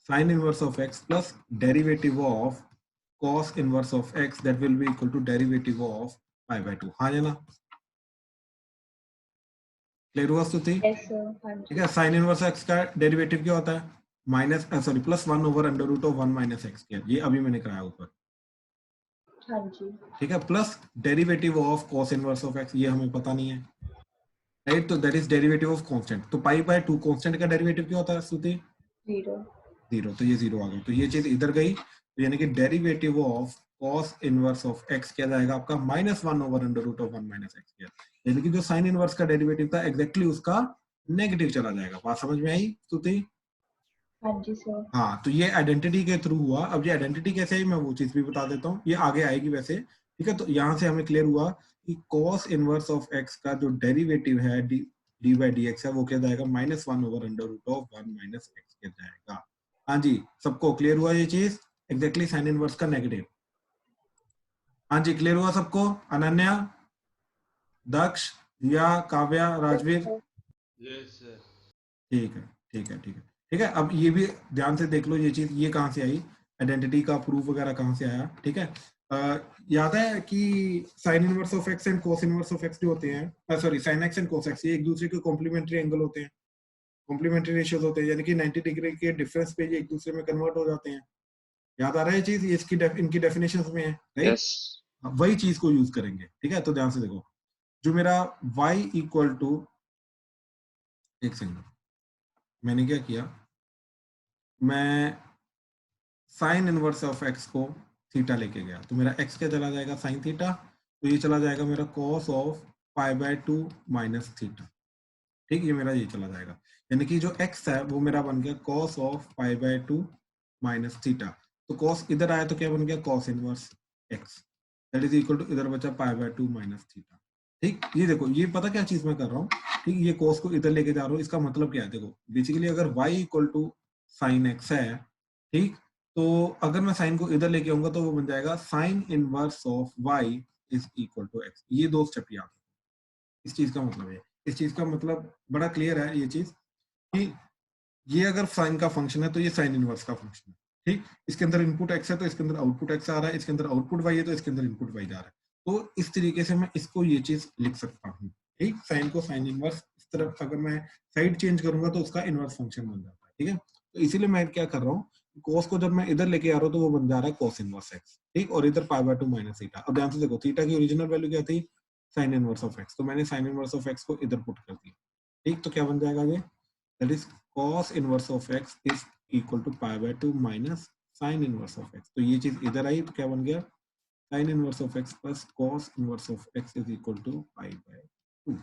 sine inverse of एक्स plus derivative of cos inverse of एक्स that will be equal to derivative of π/2, हाँ या ना, क्लियर हुआ स्तुति। Yes sir. हाँ ठीक जी। है, साइन इनवर्स एक्स का डेरिवेटिव क्या होता है, माइनस सॉरी +1/√1 - x², ये अभी मैंने कराया ऊपर, हाँ जी। ठीक है, plus derivative of cos inverse of एक्स, ये हमें पता नहीं है, राइट। तो that is derivative of constant, तो π/2 कांस्टेंट का डेरिवेटिव क्या होता है स्तुति, 0। 0, तो ये 0 आ गया, तो ये चीज इधर गई, तो यानी कि derivative of cos inverse of x क्या जाएगा आपका -1/√1 - x², यानी कि जो साइन इनवर्स का डेरिवेटिव था एग्जैक्टली उसका नेगेटिव चला जाएगा। बात समझ में आई स्तुति। हाँ जी सर। हाँ, तो ये आइडेंटिटी के थ्रू हुआ। अब ये आइडेंटिटी कैसे है मैं वो चीज भी बता देता हूँ, ये आगे आएगी वैसे, ठीक है। तो यहाँ से हमें क्लियर हुआ कि cos इनवर्स ऑफ x का जो डेरिवेटिव है d/dx है वो क्या जाएगा -1/√1 - x क्या जाएगा। हाँ जी, सबको क्लियर हुआ ये चीज, एग्जैक्टली साइन इनवर्स का नेगेटिव। हाँ जी, क्लियर हुआ सबको, अनन्या, दक्ष, दिया, काव्या, राजवीर, यस सर। ठीक है ठीक है ठीक है ठीक है। अब ये भी ध्यान से देख लो ये चीज, ये कहाँ से आई, आइडेंटिटी का प्रूफ वगैरह कहाँ से आया, ठीक है। याद है कि sine inverse of x and cos inverse of x जो होते हैं, sorry sine x and cos x, ये एक दूसरे के कॉम्प्लीमेंट्री एंगल होते हैं, कॉम्प्लीमेंट्री रेशियोज होते हैं, यानी कि 90 डिग्री के डिफरेंस पे ये एक दूसरे में कन्वर्ट हो जाते हैं। याद आ रहा है चीज, ये इसकी इनकी डेफिनेशन में है, राइट। yes, वही चीज को यूज करेंगे, ठीक है। तो ध्यान से देखो, जो मेरा y इक्वल टू, एक सेकंड, मैंने क्या किया, मैं साइन इनवर्स ऑफ एक्स को थीटा लेके गया, तो मेरा एक्स क्या चला जाएगा साइन थीटा, तो ये चला जाएगा मेरा कॉस ऑफ π/2 माइनस थीटा, ठीक। ये मेरा ये चला जाएगा, यानी कि जो एक्स है वो मेरा बन गया कॉस ऑफ π/2 माइनस थीटा, तो कॉस इधर आया तो क्या बन गया cos inverse x, that is equal to इधर बचा π/2 माइनस थीटा, ठीक। ये देखो, ये पता क्या चीज मैं कर रहा हूँ, ठीक। ये कॉस को इधर लेके जा रहा हूँ, इसका मतलब क्या है, देखो बेसिकली अगर y equal to sine x है, ठीक, तो अगर मैं साइन को इधर लेके आऊंगा तो वो बन जाएगा sine inverse of y is equal to x. ये दो स्टेप याद रखो, इस चीज का मतलब है, इस चीज का मतलब बड़ा क्लियर है ये चीज कि ये अगर साइन का फंक्शन है तो ये साइन इनवर्स का फंक्शन है, ठीक। इसके अंदर इनपुट एक्स है तो इसके अंदर आउटपुट एक्स आ रहा है, इसके अंदर आउटपुट वाई है तो इसके अंदर इनपुट वाई जा रहा है, तो इस तरीके से मैं इसको ये चीज लिख सकता हूँ, ठीक। साइन को साइन इनवर्स, इस तरफ अगर मैं साइड चेंज करूंगा तो उसका इनवर्स फंक्शन बन जाता है, ठीक है। तो इसीलिए मैं क्या कर रहा हूँ, cos को जब मैं इधर लेके आ रहा हूँ तो वो बन जा रहा है cos इनवर्स एक्स, ठीक, और इधर π/2 माइनस थीटा। अब ध्यान से देखो, थीटा की ओरिजिनल वैल्यू क्या थी, साइन इनवर्स ऑफ एक्स, तो मैंने साइन इनवर्स ऑफ एक्स को इधर पुट कर दिया, ठीक, तो क्या बन जाएगा ये, that is cos inverse of x is equal to pi by 2 minus sine inverse of x। तो ये चीज इधर आई तो क्या बन गया, sin inverse of x plus cos inverse of x is equal to pi by 2।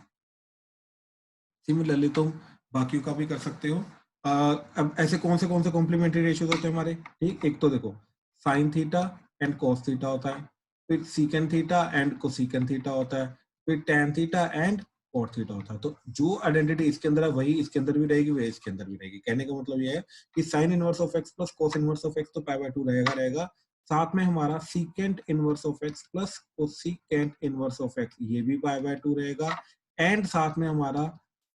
Similarly तुम बाकियों का भी कर सकते हो। अब ऐसे कौन से कॉम्प्लीमेंट्री रेशियोज होते हैं हमारे, ठीक, एक तो देखो sine theta and cos theta होता है, फिर secant theta and cosecant theta होता है, फिर tan theta and cot theta होता है। तो जो आइडेंटिटी इसके अंदर है वही इसके अंदर भी रहेगी, वही इसके अंदर भी रहेगी। कहने का मतलब ये है कि साइन इनवर्स ऑफ एक्स plus cos inverse of x तो पाई बाय 2 रहेगा, साथ में हमारा सीकेंड इनवर्स ऑफ एक्स प्लस कोसीकेंड इनवर्स ऑफ एक्स ये भी पाई बाय 2 रहेगा, एंड साथ में हमारा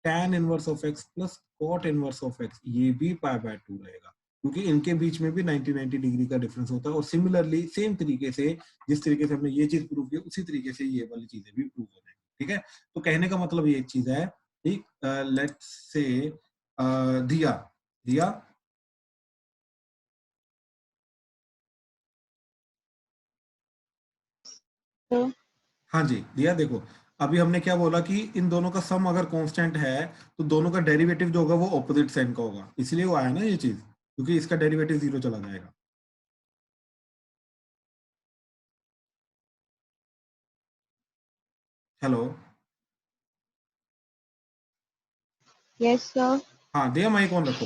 tan inverse of x plus cot inverse of x ये भी पाई बाय 2 रहेगा, क्योंकि इनके बीच में भी 90 डिग्री का डिफरेंस होता है। और सिमिलरली सेम तरीके से जिस तरीके से हमने ये चीज प्रूव की उसी तरीके से ये वाली चीजें भी प्रूव हो जाएंगी। ठीक है, तो कहने का मतलब ये चीज है, ठीक, लेट्स से दिया दिया तो हाँ जी दिया, देखो अभी हमने क्या बोला कि इन दोनों का सम अगर कांस्टेंट है तो दोनों का डेरिवेटिव जो होगा वो ऑपोजिट साइन का होगा, इसलिए वो आया ना ये चीज, क्योंकि इसका डेरिवेटिव 0 चला जाएगा। Hello, yes sir. हाँ दिया माइक ऑन रखो।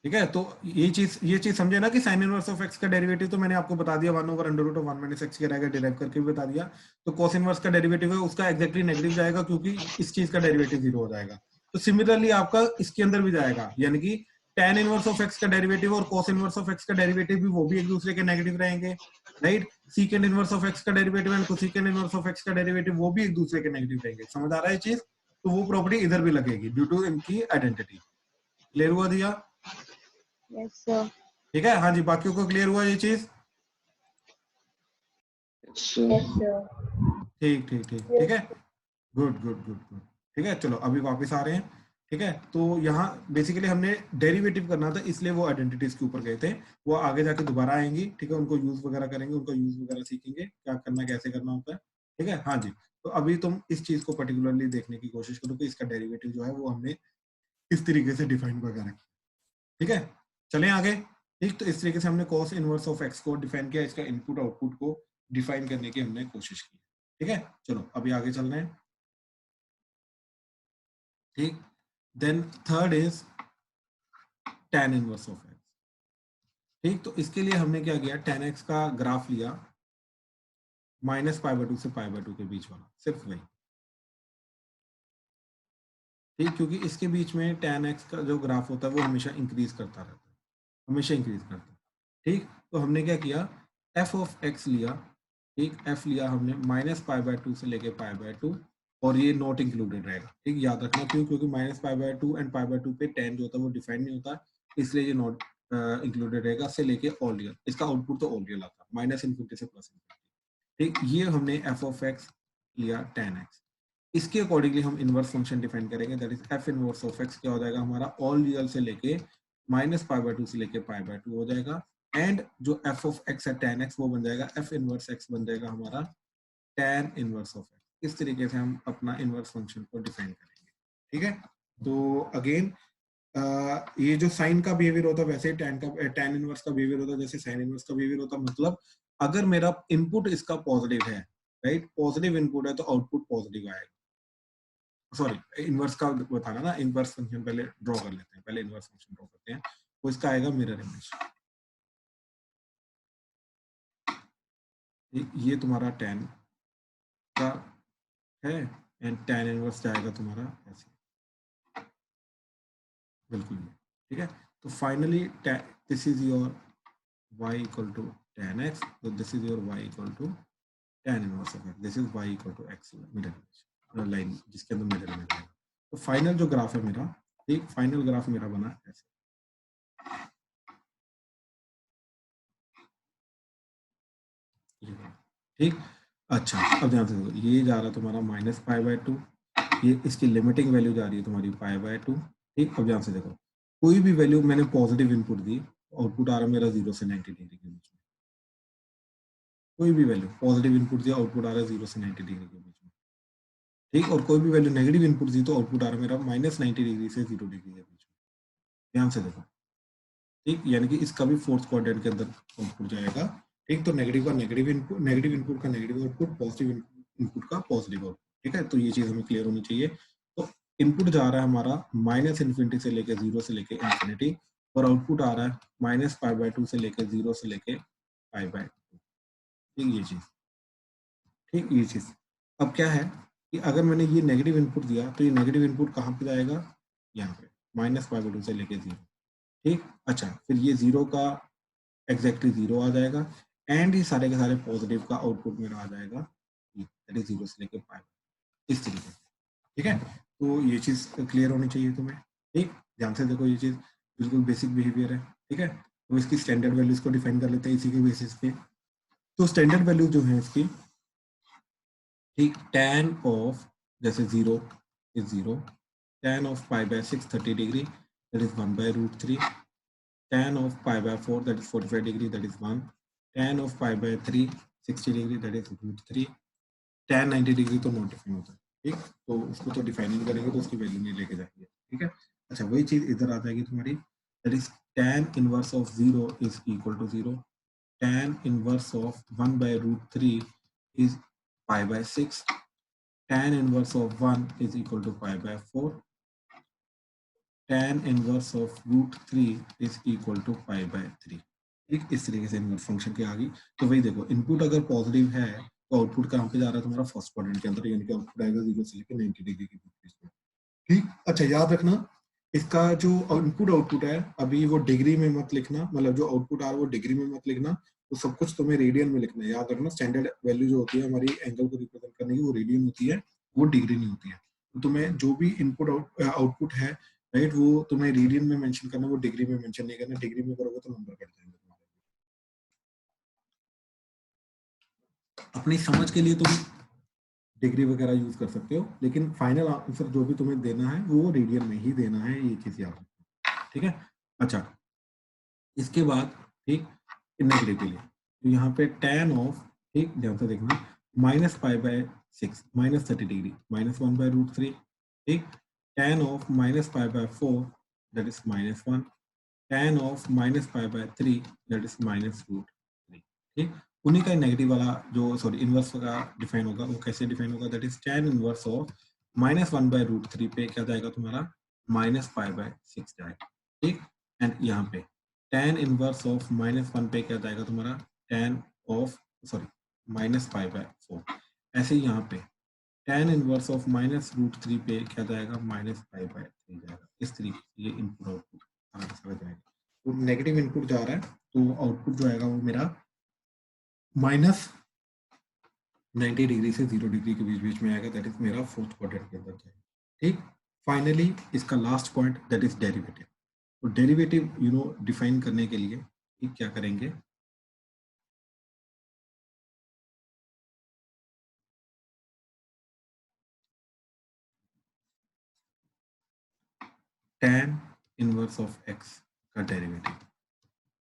ठीक है, तो ये चीज समझे ना कि साइन इनवर्स ऑफ एक्स का डेरिवेटिव तो मैंने आपको बता दिया 1 over under root of 1 minus x के रहेगा, डिराइव करके भी बता दिया। तो cos इनवर्स का डेरिवेटिव है उसका एग्जैक्टली नेगेटिव जाएगा क्योंकि इस चीज का डेरिवेटिव 0 हो जाएगा। तो सिमिलरली आपका इसके अंदर भी जाएगा, यानी कि tan इनवर्स ऑफ एक्स का डेरिवेटिव और cos इनवर्स ऑफ एक्स का डेरिवेटिव भी वो भी एक दूसरे के नेगेटिव रहेंगे, right. Secant inverse of x का derivative and cosecant inverse of x का डेरिवेटिव वो भी एक दूसरे के नेगेटिव रहेंगे। समझ आ रहा है ये चीज, तो वो प्रॉपर्टी इधर भी लगेगी ड्यू टू इनकी आइडेंटिटी। क्लियर हुआ दिया? Yes sir. ठीक है, हाँ जी, बाकियों को क्लियर हुआ ये चीज? Yes, sir. Yes sir. ठीक ठीक ठीक, ठीक है, गुड गुड गुड गुड। ठीक है, चलो अभी वापस आ रहे हैं। ठीक है, तो यहाँ बेसिकली हमने डेरिवेटिव करना था इसलिए वो आइडेंटिटीज के ऊपर गए थे, वो आगे जाके दोबारा आएंगी। ठीक है, उनको यूज वगैरह करेंगे, उनका यूज वगैरह सीखेंगे क्या करना कैसे करना होता है। ठीक है, हाँ जी, तो अभी तुम इस चीज को पर्टिकुलरली देखने की कोशिश करो कि इसका डेरिवेटिव जो है वो हमने इस तरीके से डिफाइन वगैरह किया। ठीक है, चलें आगे। ठीक, तो इस तरीके से हमने cos इनवर्स ऑफ x को डिफाइन किया, इसका इनपुट आउटपुट को डिफाइन करने की हमने कोशिश की। ठीक है, चलो अभी आगे चल रहे हैं। ठीक, then third is tan inverse of x। ठीक, तो इसके लिए हमने क्या किया, tan x का ग्राफ लिया माइनस पाई बाय 2 से पाई बाय 2 के बीच वाला, सिर्फ वही। ठीक, क्योंकि इसके बीच में tan x का जो ग्राफ होता है वो हमेशा इंक्रीज करता रहता है, हमेशा इंक्रीज करता है। ठीक, तो हमने क्या किया, f ऑफ x लिया। ठीक, f लिया हमने माइनस पाई बाय 2 से लेके पाई बाय 2, और ये नॉट इंक्लूडेड रहेगा। ठीक, याद रखना क्यों, क्योंकि minus pi by 2 and pi by 2 पे tan जो होता है वो डिफाइन नहीं होता, इसलिए ये नॉट इंक्लूडेड रहेगा से लेके ऑल रियल। इसका आउटपुट तो ऑल रियल आता है, माइनस इनफिनिटी से प्लस इनफिनिटी। ठीक, ये हमने f ऑफ x लिया tan x। इसके अकॉर्डिंगली हम इनवर्स फंक्शन डिफाइन करेंगे, that is f inverse of x क्या हो जाएगा हमारा, ऑल रियल से लेके माइनस पाई बाय 2 से लेके पाई बाय 2 हो जाएगा, एंड जो f ऑफ x है tan x वो बन जाएगा f इनवर्स x बन जाएगा हमारा tan इनवर्स ऑफ x। इस तरीके से हम अपना इनवर्स फंक्शन को डिफाइन करेंगे। ठीक है, तो अगेन ये जो साइन का बिहेवियर होता है वैसे tan इनवर्स का बिहेवियर होता है जैसे साइन इनवर्स का बिहेवियर होता है। मतलब अगर मेरा इनपुट इसका पॉजिटिव है, राइट, पॉजिटिव इनपुट है तो आउटपुट पॉजिटिव आएगा। सॉरी, इनवर्स का बताना ना, इनवर्स फंक्शन पहले ड्रॉ कर लेते हैं, पहले इनवर्स फंक्शन ड्रॉ करते हैं, तो इसका आएगा मिरर इमेज। ये तुम्हारा tan का है एंड tan इनवर्स जाएगा तुम्हारा ऐसे, बिल्कुल ये। ठीक है, तो finally this is your y equal to tan x, तो this is your y equal to tan inverse of x, this is y equal to x mirror image line जिसके अंदर मिरर इमेज आएगा। तो फाइनल जो graph है मेरा, ठीक, final graph मेरा बना ऐसे। ठीक, अच्छा अब ध्यान से देखो, ये जा रहा तुम्हारा माइनस पाई बाय 2, ये इसकी लिमिटिंग वैल्यू जा रही है तुम्हारी पाई बाय 2। ठीक, अब ध्यान से देखो, कोई भी वैल्यू मैंने पॉजिटिव इनपुट दी, आउटपुट आ रहा है मेरा 0 से 90 डिग्री के बीच में। कोई भी वैल्यू पॉजिटिव इनपुट दिया, आउटपुट आ रहा है 0 से 90 डिग्री के बीच में। ठीक, और कोई भी वैल्यू नेगेटिव इनपुट दी तो आउटपुट आ रहा है मेरा -90 डिग्री से 0 डिग्री के बीच में। ध्यान से देखो, ठीक, यानी कि इसका भी फोर्थ क्वाड्रेंट के अंदर आउटपुट जाएगा। ठीक, तो नेगेटिव का नेगेटिव इनपुट का नेगेटिव आउटपुट, पॉजिटिव इनपुट का पॉजिटिव आउटपुट। ठीक है, तो ये चीज हमें क्लियर होनी चाहिए। तो इनपुट जा रहा है हमारा -∞ से लेके 0 से लेके इंफिनिटी, और आउटपुट आ रहा है -π/2 से लेके 0 से लेके π/2। ठीक, ये चीज, ठीक, ये चीज। अब क्या है कि अगर मैंने ये नेगेटिव इनपुट दिया तो ये नेगेटिव इनपुट कहाँ पे जाएगा, यहाँ पे -π/2 से लेके 0। ठीक, अच्छा, फिर ये 0 का एग्जैक्टली 0 आ जाएगा, एंड ये सारे के सारे पॉजिटिव का आउटपुट मेरा आ जाएगा, दैट इज 0 से लेके π, इस तरीके से। ठीक है, तो ये चीज क्लियर होनी चाहिए तुम्हें। ठीक, ध्यान से देखो, ये चीज बिल्कुल बेसिक बिहेवियर है। ठीक है, तो इसकी स्टैंडर्ड वैल्यूज को डिफाइन कर लेते हैं इसी के बेसिस पे। तो स्टैंडर्ड वैल्यू जो है इसकी, ठीक, tan ऑफ जैसे 0 is 0, tan of π/6 30 degree, that is 1/√3, tan of π/4 that is 45 degree, that is 1, tan of π/3 60 degree, that is √3, tan 90 degree तो नॉट डिफाइन होता है। ठीक, तो उसको तो डिफाइन नहीं करेंगे तो उसकी वैल्यू नहीं लेके जाएंगे। ठीक है, अच्छा, वही चीज इधर आ जाएगी तुम्हारी, that is tan inverse of 0 is equal to 0, tan inverse of 1/√3 is π/6, tan inverse of 1 is equal to π/4, tan inverse of √3 is equal to π/3। ठीक, इस तरीके से इनवर्स फंक्शन के आगे। तो वही देखो, इनपुट अगर पॉजिटिव है तो आउटपुट कहाँ पे जा रहा है तुम्हारा, फर्स्ट क्वाड्रेंट के अंदर, यानी कि आउटपुट आएगा 0 से लेकर 90 डिग्री के बीच में। ठीक, अच्छा, याद रखना इसका जो इनपुट आउटपुट है अभी वो डिग्री में मत लिखना, मतलब जो आउटपुट आ रहा है वो डिग्री में मत लिखना, तो सब कुछ तुम्हें रेडियन में लिखना है। याद रखना, स्टैंडर्ड वैल्यू जो होती है हमारी एंगल को रिप्रेजेंट करने की, वो रेडियन होती है, वो डिग्री नहीं होती है। तो तुम्हें जो भी इनपुट आउटपुट है, राइट, वो तुम्हें रेडियन में मेंशन करना, वो डिग्री में मेंशन नहीं करना। डिग्री में करोगे तो नंबर कट जाएंगे तुम्हारे। अपनी समझ के लिए तुम डिग्री वगैरह यूज कर सकते हो, लेकिन फाइनल आंसर जो भी तुम्हें देना है वो रेडियन में ही देना है, ये चीज याद रखना। ठीक है, अच्छा, इसके बाद, ठीक, नेगेटिव के लिए तो यहाँ पे tan ऑफ, ठीक, ध्यान से देखना, -π/6 -30 डिग्री, -1/√3, ठीक, tan of -π/4 that is -1, tan of -π/3 that is -√3। ठीक, उन्हीं का नेगेटिव वाला जो, सॉरी, इनवर्स का डिफाइन होगा, वो कैसे डिफाइन होगा, that is tan inverse of -1/√3 पे क्या जाएगा तुम्हारा, -π/6 जाएगा। ठीक, एंड यहाँ पे tan इनवर्स ऑफ -1 पे क्या जाएगा तुम्हारा, tan ऑफ, सॉरी, -π/4। ऐसे ही यहाँ पे tan इनवर्स ऑफ -√3 पे क्या जाएगा, -π/3 जाएगा। इस तरीके से ये इनपुट आउटपुट सारा जाएगा। तो नेगेटिव इनपुट जा रहा है तो आउटपुट जो आएगा वो मेरा -90 डिग्री से 0 डिग्री के बीच में आएगा, दैट इज मेरा फोर्थ क्वाड्रेंट के अंदर जाएगा। ठीक, फाइनली इसका last point that is derivative. तो डेरिवेटिव डिफाइन करने के लिए ठीक क्या करेंगे, tan इनवर्स ऑफ x का डेरिवेटिव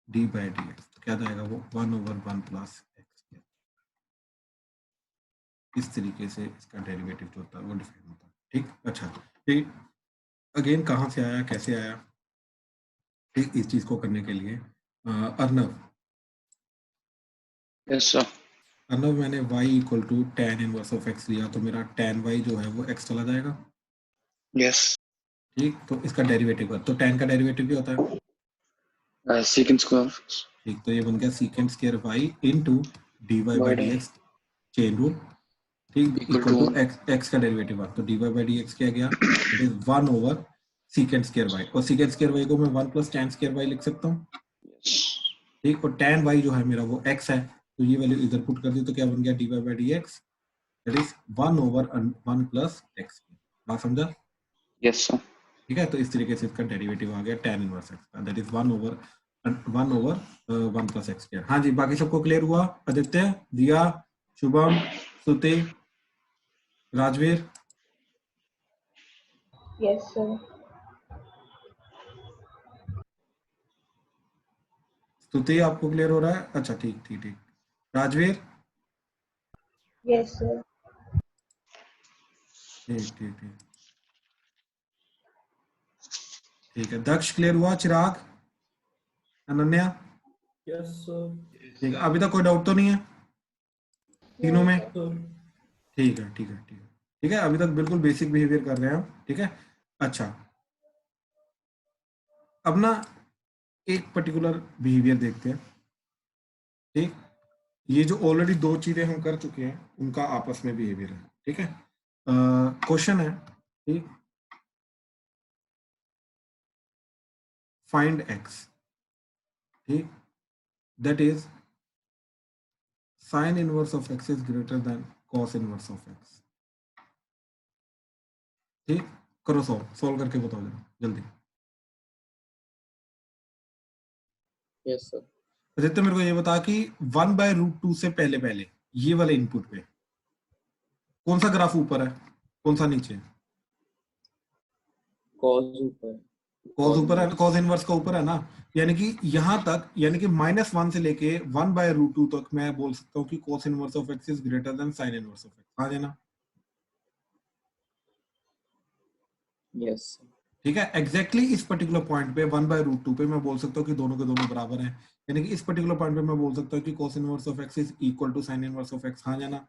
d/dx, तो क्या जाएगा वो 1/1 + x। इस तरीके से इसका डेरिवेटिव जो होता है वो डिफाइन होता है। ठीक, अच्छा, ठीक, अगेन कहाँ से आया, कैसे आया, ठीक, इस चीज को करने के लिए अर्नव, यस सर, अर्नव, मैंने y = tan inverse of x लिया तो मेरा tan y जो है वो x चला जाएगा। यस, ठीक, तो इसका डेरिवेटिव कर, तो tan का डेरिवेटिव भी होता है, सेकंड स्क्वायर, ठीक, तो ये बन गया sec² y * dy/dx, chain rule. ठीक, equal equal to to x का डेरिवेटिव आ, तो dy/dx क्या गया, इट इज 1/sec² y, और sec² y को मैं 1 + tan² y लिख सकता हूँ। ठीक, और tan y जो है मेरा वो x है, तो ये वैल्यू इधर पुट कर दी तो क्या बन गया, dy/dx दैट इज 1/1 + x। बात समझा? यस सर, ठीक है, तो इस तरीके से इसका डेरिवेटिव आ गया tan इनवर्स x का, दैट इज 1/1 + x²। हाँ जी, बाकी सबको क्लियर हुआ? आदित्य, दिया, शुभम, स्तुति, राजवीर? Yes, sir. स्तुति, आपको क्लियर हो रहा है? अच्छा, ठीक ठीक ठीक। राजवीर? Yes, sir. ठीक ठीक ठीक ठीक है। दक्ष क्लियर हुआ? चिराग, अनन्या? Yes sir. ठीक है, अभी तक कोई डाउट तो नहीं है तीनों नहीं में? सर। सर ठीक है ठीक है ठीक है ठीक है, अभी तक बिल्कुल बेसिक बिहेवियर कर रहे हैं हम, ठीक है। अच्छा, अब ना एक पर्टिकुलर बिहेवियर देखते हैं, ठीक। ये जो ऑलरेडी दो चीजें हम कर चुके हैं उनका आपस में बिहेवियर है, ठीक है। क्वेश्चन है, ठीक, फाइंड एक्स, ठीक, that is sine inverse of x is greater than cos inverse of x, ठीक। करो सॉल्व, सॉल्व करके बताओ जरा जल्दी। Yes sir. आदित्य मेरे को ये बता कि 1/√2 से पहले पहले ये वाले इनपुट पे कौन सा ग्राफ ऊपर है, कौन सा नीचे? कॉस ऊपर। कॉस ऊपर है, कॉस इनवर्स का ऊपर है ना, यानी कि यहां तक, यानी कि -1 से लेके 1/√2 तक मैं बोल सकता हूँ कि cos inverse of x is greater than sign inverse of x. हाँ जाना, यस ठीक है। एग्जैक्टली इस पर्टिकुलर पॉइंट पे 1/√2 पे मैं बोल सकता हूँ कि दोनों के दोनों बराबर हैं, यानी कि इस पर्टिकुलर पॉइंट पे मैं बोल सकता हूँ कि cos inverse of x is equal to sin inverse of x। हाँ जाना।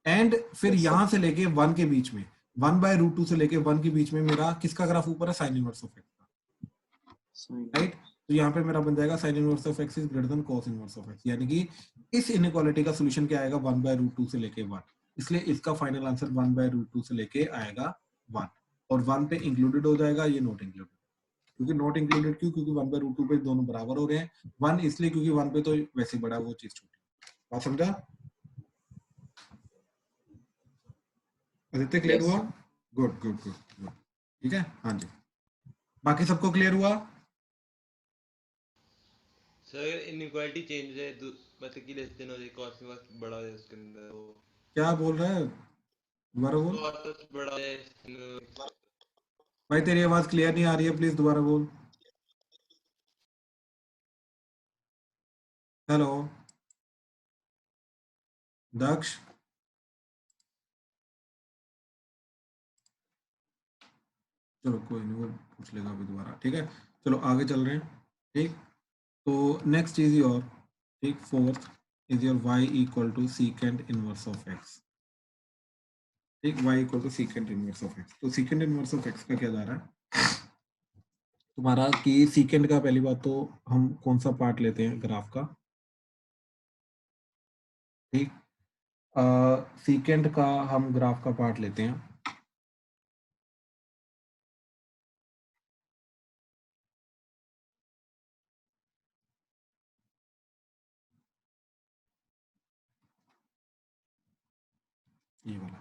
एंड फिर Yes, sir. यहां से लेके 1 के बीच में, 1/√2 से लेके 1 के बीच में मेरा किसका ग्राफ ऊपर है? sin इनवर्स ऑफ x का, राइट। तो यहाँ पे मेरा बन जाएगा sin inverse of x is greater than cos inverse of x, यानी कि इस इनइक्वालिटी का सॉल्यूशन क्या आएगा? 1/√2 से लेके 1, इसलिए इसका फाइनल आंसर 1/√2 से लेके आएगा 1, और 1 पे इंक्लूडेड हो जाएगा, ये नॉट इंक्लूडेड। क्योंकि नॉट इंक्लूडेड क्यों? क्योंकि 1/√2 पे दोनों बराबर हो रहे हैं, 1 इसलिए क्योंकि 1 पे तो वैसे बड़ा, वो चीज छोटी। बात समझा? आदित्य क्लियर Yes, हुआ? sir. Good good good good, ठीक है। हाँ जी, बाकी सबको क्लियर हुआ? सर इनइक्वालिटी चेंज है मतलब कि लेस देन हो जाए, कॉस इनवर्स बड़ा है उसके अंदर, वो क्या बोल रहा है, दोबारा बोल। कॉस बड़ा है। भाई तेरी आवाज क्लियर नहीं आ रही है, प्लीज दोबारा बोल। हेलो दक्ष, चलो कोई नहीं, वो पूछ लेगा अभी दोबारा, ठीक है। चलो आगे चल रहे हैं, ठीक। तो नेक्स्ट इज योर, ठीक, fourth is your y equal to secant inverse of x, ठीक, y equal to secant inverse of x। तो सीकेंड इनवर्स ऑफ x का क्या जा रहा है तुम्हारा कि सीकेंड का, पहली बात तो हम कौन सा पार्ट लेते हैं ग्राफ का, ठीक। सीकेंड का हम ग्राफ का पार्ट लेते हैं, ये वाला।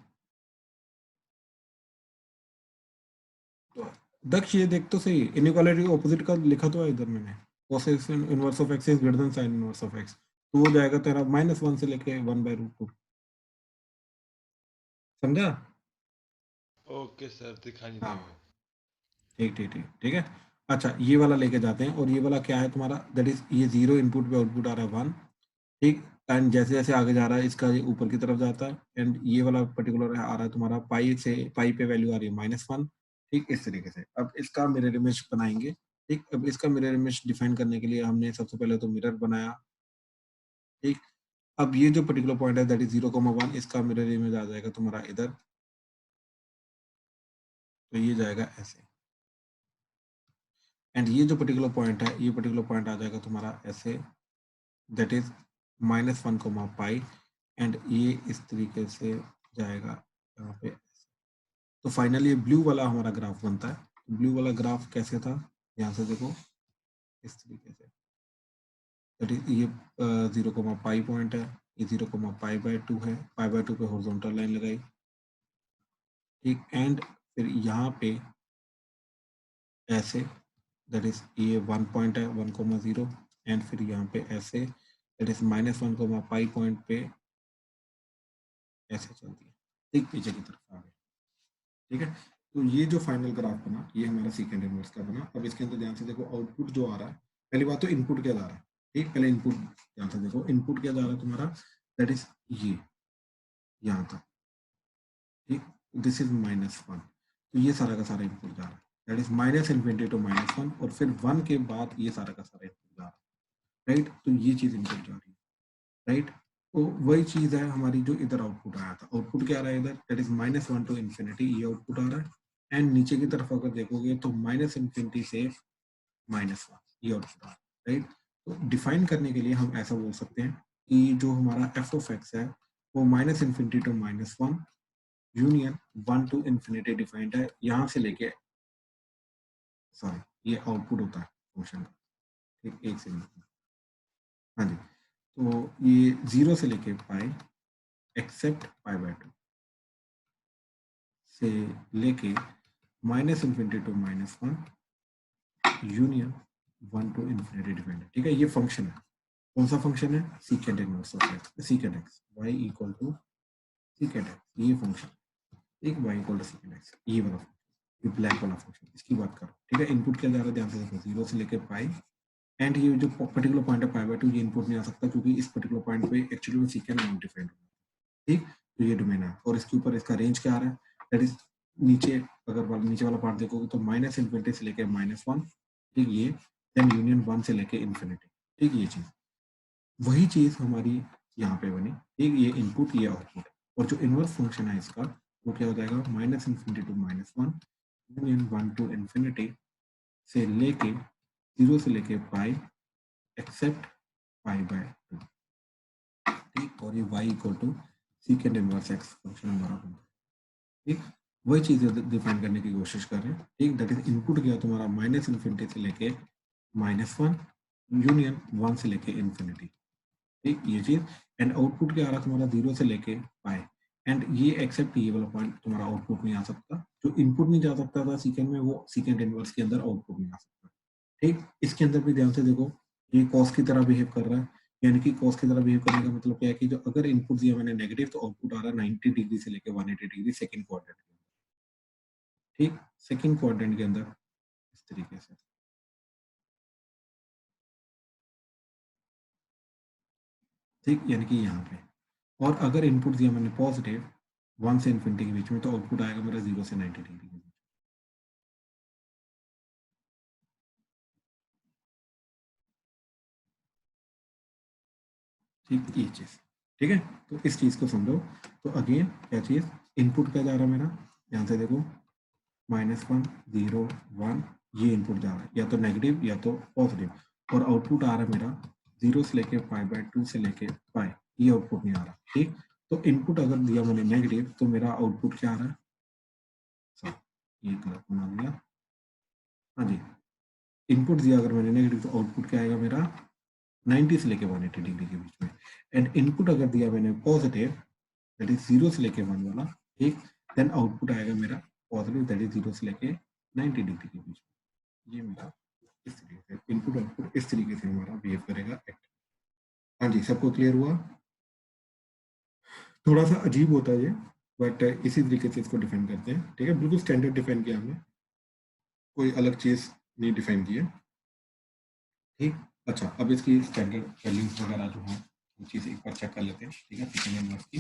तो दक्ष ये देख तो सही, इनइक्वालिटी के ऑपोजिट का लिखा तो है इधर मैंने, cos inverse of x is greater than sin inverse of x, तो वो जाएगा तेरा -1 से लेके 1/√2, समझा? ओके सर, दिखा नहीं हाँ, देगा। ठीक ठीक ठीक ठीक है। अच्छा, ये वाला लेके जाते हैं, और ये वाला क्या है तुम्हारा? दैट इज ये 0 इनपुट पे आउटपुट आ रहा है 1, ठीक। एंड जैसे जैसे आगे जा रहा है इसका ये ऊपर की तरफ जाता है, एंड ये वाला पर्टिकुलर आ रहा है तुम्हारा पाई से, पाई पे वैल्यू आ रही है -1, ठीक, इस तरीके से। अब इसका मिरर इमेज बनाएंगे, ठीक। अब इसका मिरर इमेज डिफाइन करने के लिए हमने सबसे पहले तो मिरर बनाया, ठीक। अब ये जो पर्टिकुलर पॉइंट है दैट इज 0,1, इसका मिरर इमेज आ जाएगा तुम्हारा इधर, तो ये जाएगा ऐसे। एंड ये जो पर्टिकुलर पॉइंट है, ये पर्टिकुलर पॉइंट आ जाएगा तुम्हारा ऐसे, दैट इज -1, पाई, एंड ये इस तरीके से जाएगा यहाँ पे। तो फाइनली ये ब्लू वाला हमारा ग्राफ बनता है। ब्लू वाला ग्राफ कैसे था, यहाँ से देखो, इस तरीके से, दैट इज ये 0,पाई पॉइंट है, ये 0,पाई/2 है, पाई/2 पे हॉरिजॉन्टल लाइन लगाई, ठीक। एंड फिर यहाँ पे ऐसे, दैट इज ये 1 पॉइंट है 1,0, एंड फिर यहाँ पे ऐसे, दैट इज -1, पाई पॉइंट पे ऐसे चलती है, ठीक, पीछे की तरफ आ गए, ठीक है। तो ये जो फाइनल ग्राफ बना, ये हमारा सेकंड इनवर्स का बना। अब इसके अंदर ध्यान से देखो आउटपुट जो आ रहा है, पहली बात तो इनपुट क्या जा रहा है, ठीक। पहले इनपुट ध्यान से देखो, इनपुट क्या जा रहा है तुम्हारा, दैट इज ये यहाँ तक, ठीक, दिस इज -1, तो ये सारा का सारा इनपुट जा रहा है, दैट इज -∞ to -1, और फिर 1 के बाद ये सारा का सारा इनपुट जा रहा है, राइट। तो ये चीज इनपुट जा रही है, राइट। तो वही चीज है हमारी जो इधर आउटपुट आया था, आउटपुट क्या आ रहा है इधर, दैट इज -1 to ∞, ये आउटपुट आ रहा है। एंड नीचे की तरफ अगर देखोगे तो -∞ से -1, ये आउटपुट आ रहा है, राइट। तो डिफाइन करने के लिए हम ऐसा बोल सकते हैं कि जो हमारा एफ ऑफ एक्स है वो -∞ to -1 यूनियन 1 to ∞ डिफाइंड है, यहाँ से लेके, सॉरी, ये आउटपुट होता है फंक्शन का, ठीक, एक से हाँ जी। तो ये 0 से लेके पाई एक्सेप्ट π/2 से लेके -∞ to -1 यूनियन 1 to ∞ डिफाइंड है, ठीक है। ये फंक्शन है, कौन सा फंक्शन है, secant inverse of x, secant x y equal to secant x, ये फंक्शन, एक y equal to secant x, ये वाला फंक्शन, ये ब्लैक वाला फंक्शन, इसकी बात करो, ठीक है। इनपुट क्या जा रहा है, ध्यान से देखो, 0 से लेके पाई, एंड ये जो पर्टिकुलर पॉइंट है π/2, ये इनपुट नहीं आ सकता क्योंकि इस पर्टिकुलर पॉइंट पे एक्चुअली में सीकेंट नॉट डिफाइंड होगा, ठीक। तो ये डोमेन है, और इसके ऊपर इसका रेंज क्या आ रहा है, दैट इज नीचे, अगर नीचे वाला पार्ट देखोगे तो -∞ से लेके -1, ठीक, ये देन यूनियन 1 से लेके ∞, ठीक। ये चीज, वही चीज हमारी यहाँ पे बनी, ठीक। ये इनपुट, ये आउटपुट, और जो इनवर्स फंक्शन है इसका वो क्या हो जाएगा, -∞ to -1 यूनियन 1 to ∞ से लेके 0 से लेके पाई एक्सेप्ट π/2, ठीक। और ये y equal to secant inverse x function हमारा बनता है, ठीक। वही चीज डिफाइन करने की कोशिश कर रहे हैं, ठीक। दैट इज इनपुट गया तुम्हारा -∞ से लेके -1 यूनियन 1 से लेके ∞, ठीक, ये चीज। एंड आउटपुट क्या आ रहा तुम्हारा 0 से लेके पाई, एंड ये एक्सेप्ट, ये वाला पॉइंट तुम्हारा आउटपुट नहीं आ सकता, जो इनपुट नहीं जा सकता था सीकेंट में, वो सीकेंट इनवर्स के अंदर आउटपुट नहीं आ सकता, ठीक। इसके अंदर भी ध्यान से देखो, ये कॉस की तरह बिहेव कर रहा है, यानी कि कॉस की तरह बिहेव करने का मतलब क्या है कि जो अगर इनपुट दिया मैंने नेगेटिव, तो आउटपुट आ रहा है 90 डिग्री से लेके 180 डिग्री सेकंड क्वाड्रेंट के अंदर, ठीक, सेकंड क्वाड्रेंट के अंदर इस तरीके से, ठीक, यानी कि यहाँ पे। और अगर इनपुट दिया मैंने पॉजिटिव 1 से इन्फिनिटी के बीच में, तो आउटपुट आएगा मेरा 0 से 90 डिग्री के बीच, ठीक, ये चीज, ठीक है। तो इस चीज को समझो। तो अगेन क्या चीज, इनपुट क्या जा रहा है मेरा, ध्यान से देखो, -1 0 1, ये इनपुट जा रहा है, या तो नेगेटिव या तो पॉजिटिव, और आउटपुट आ रहा है मेरा 0 से लेके π/2 से लेके पाई, ये आउटपुट नहीं आ रहा, ठीक। तो इनपुट अगर दिया मैंने नेगेटिव, तो मेरा आउटपुट क्या आ रहा है, ये गलत बना दिया, हाँ जी, इनपुट दिया अगर मैंने नेगेटिव, तो आउटपुट क्या आएगा मेरा 90 से लेके 180 डिग्री के बीच में। एंड इनपुट अगर दिया मैंने पॉजिटिव, दैट इज 0 से लेके 1 वाला, ठीक, देन आउटपुट आएगा मेरा पॉजिटिव, दैट इज 0 से लेके 90 डिग्री के बीच में। ये मेरा इस तरीके से इनपुट आउटपुट इस तरीके से हमारा बिहेव करेगा एक्ट। हाँ जी, सबको क्लियर हुआ? थोड़ा सा अजीब होता है ये, बट इसी तरीके से इसको डिफाइन करते हैं, ठीक है। बिल्कुल स्टैंडर्ड डिफाइन किया हमने, कोई अलग चीज नहीं डिफाइन की है, ठीक। अच्छा, अब इसकी स्टैंडर्ड वैल्यूज वगैरह जो है वो चीज़ एक बार चेक कर लेते हैं, ठीक है, सेकेंड इनवर्स की।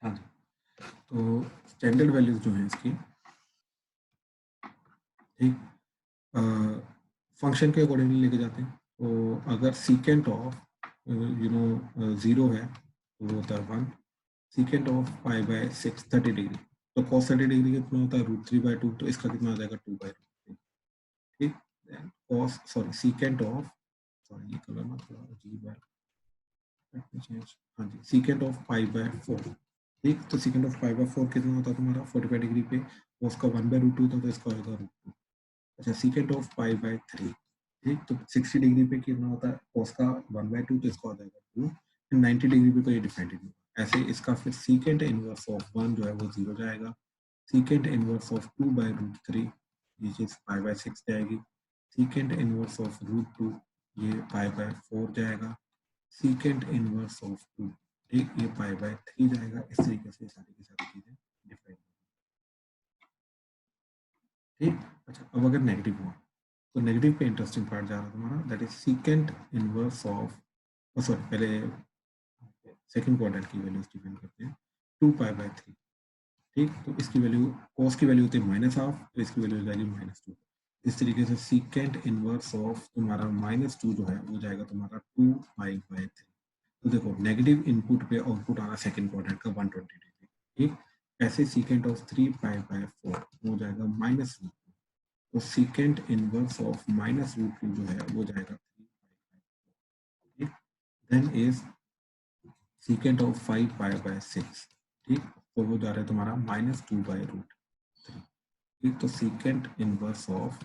हाँ जी, तो स्टैंडर्ड वैल्यूज जो है इसकी, ठीक, फंक्शन के अकॉर्डिंगली लेके जाते हैं। तो अगर सीकेंट ऑफ 0 है तो वो होता है 1, सीकेंट ऑफ π/6 30 डिग्री, तो cos 30 डिग्री कितना होता है, √3/2, तो इसका कितना आ जाएगा 2/√3, ठीक। cos sorry secant of, sorry ये कलर ना थोड़ा अजीब है, हाँ जी, सीकेंट ऑफ π/4, ठीक। तो सीकेंट ऑफ π/4 कितना होता है तुम्हारा 45 डिग्री पे, तो उसका 1/√2 था, तो इसका होगा √2। अच्छा, सीकेंट ऑफ π/3, ठीक, तो 60 डिग्री पे कितना होता है cos का 1/2, तो इसका हो जाएगा 2, 90 डिग्री पे तो ये डिफाइंड नहीं होगा। ऐसे इसका फिर सीकेंट इनवर्स ऑफ 1 जो है वो 0 जाएगा, सीकेंट इनवर्स ऑफ 2/√3 ये चीज π/6 जाएगी, सीकेंट इनवर्स ऑफ √2 ये π/4 जाएगा, सीकेंट इनवर्स ऑफ 2, ठीक, ये π/3 जाएगा। इस तरीके से सारी की सारी चीजें डिफाइन, ठीक। अच्छा, अब अगर नेगेटिव हुआ तो नेगेटिव पे इंटरेस्टिंग पार्ट जा रहा है तुम्हारा, that is secant inverse of, sorry पहले सेकंड क्वाड्रेंट की वैल्यूज डिफाइन करते हैं, 2π/3। ठीक, तो इसकी वैल्यू कॉस की वैल्यू होती है -12, तो इसकी वैल्यू हो जाएगी -2। इस तरीके से सीकेंट इनवर्स ऑफ तुम्हारा -2 जो है वो जाएगा तुम्हारा 2π/3। तो देखो नेगेटिव इनपुट पे आउटपुट आ रहा है सेकंड क्वाड्रेंट का 120 डिग्री। ठीक, ऐसे सीकेंट ऑफ 3π/4 हो जाएगा -2। तो सीकेंट इनवर्स ऑफ -√2 जो है वो जाएगा 3π/4। Then is secant of 5π/6। ठीक, तो वो जा रहा है तुम्हारा -2/√3। ठीक, तो सीकेंट इनवर्स ऑफ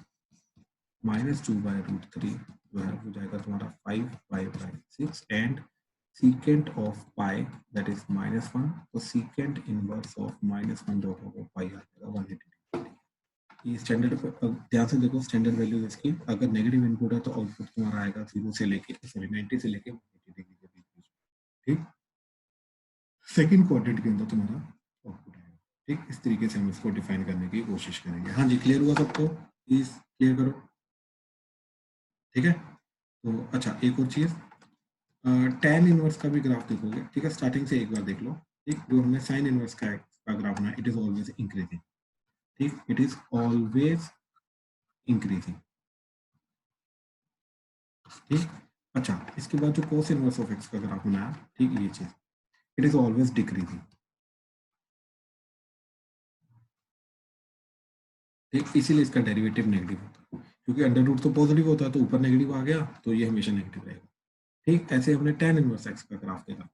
-2/√3 जो है वो जाएगा तुम्हारा 5π/6 and secant of pi that is -1। तो सीकेंट इनवर्स ऑफ -1 जो होगा पाई आ जाएगा 180 डिग्री। ये स्टैंडर्ड, ध्यान से देखो स्टैंडर्ड वैल्यू इसकी, अगर नेगेटिव इनपुट है तो आउटपुट तुम्हारा आएगा 0 से लेके 90 से लेके 180 डिग्री के बीच। ठीक, सेकंड क्वाड्रेंट के अंदर तुम्हारा आउटपुट आएगा। ठीक, इस तरीके से हम इसको डिफाइन करने की कोशिश करेंगे। हाँ जी, क्लियर हुआ सबको? प्लीज क्लियर करो। ठीक है, तो अच्छा एक और चीज, tan इनवर्स का भी ग्राफ देखोगे। ठीक है, स्टार्टिंग से एक बार देख लो। ठीक, जो हमने साइन इनवर्स का ग्राफ बनाया, इट इज ऑलवेज इंक्रीजिंग। ठीक, इट इज ऑलवेज इंक्रीजिंग। ठीक, अच्छा इसके बाद जो कोस इनवर्स ऑफ एक्स का ग्राफ बनाया, ठीक ये चीज, इट इज ऑलवेज डिक्रीजिंग। ठीक, इसीलिए इसका डेरिवेटिव नेगेटिव होता है, क्योंकि अंडर रूट तो पॉजिटिव होता है, तो ऊपर नेगेटिव आ गया तो ये हमेशा नेगेटिव रहेगा। ठीक, ऐसे हमने tan इनवर्स एक्स का ग्राफ देखा,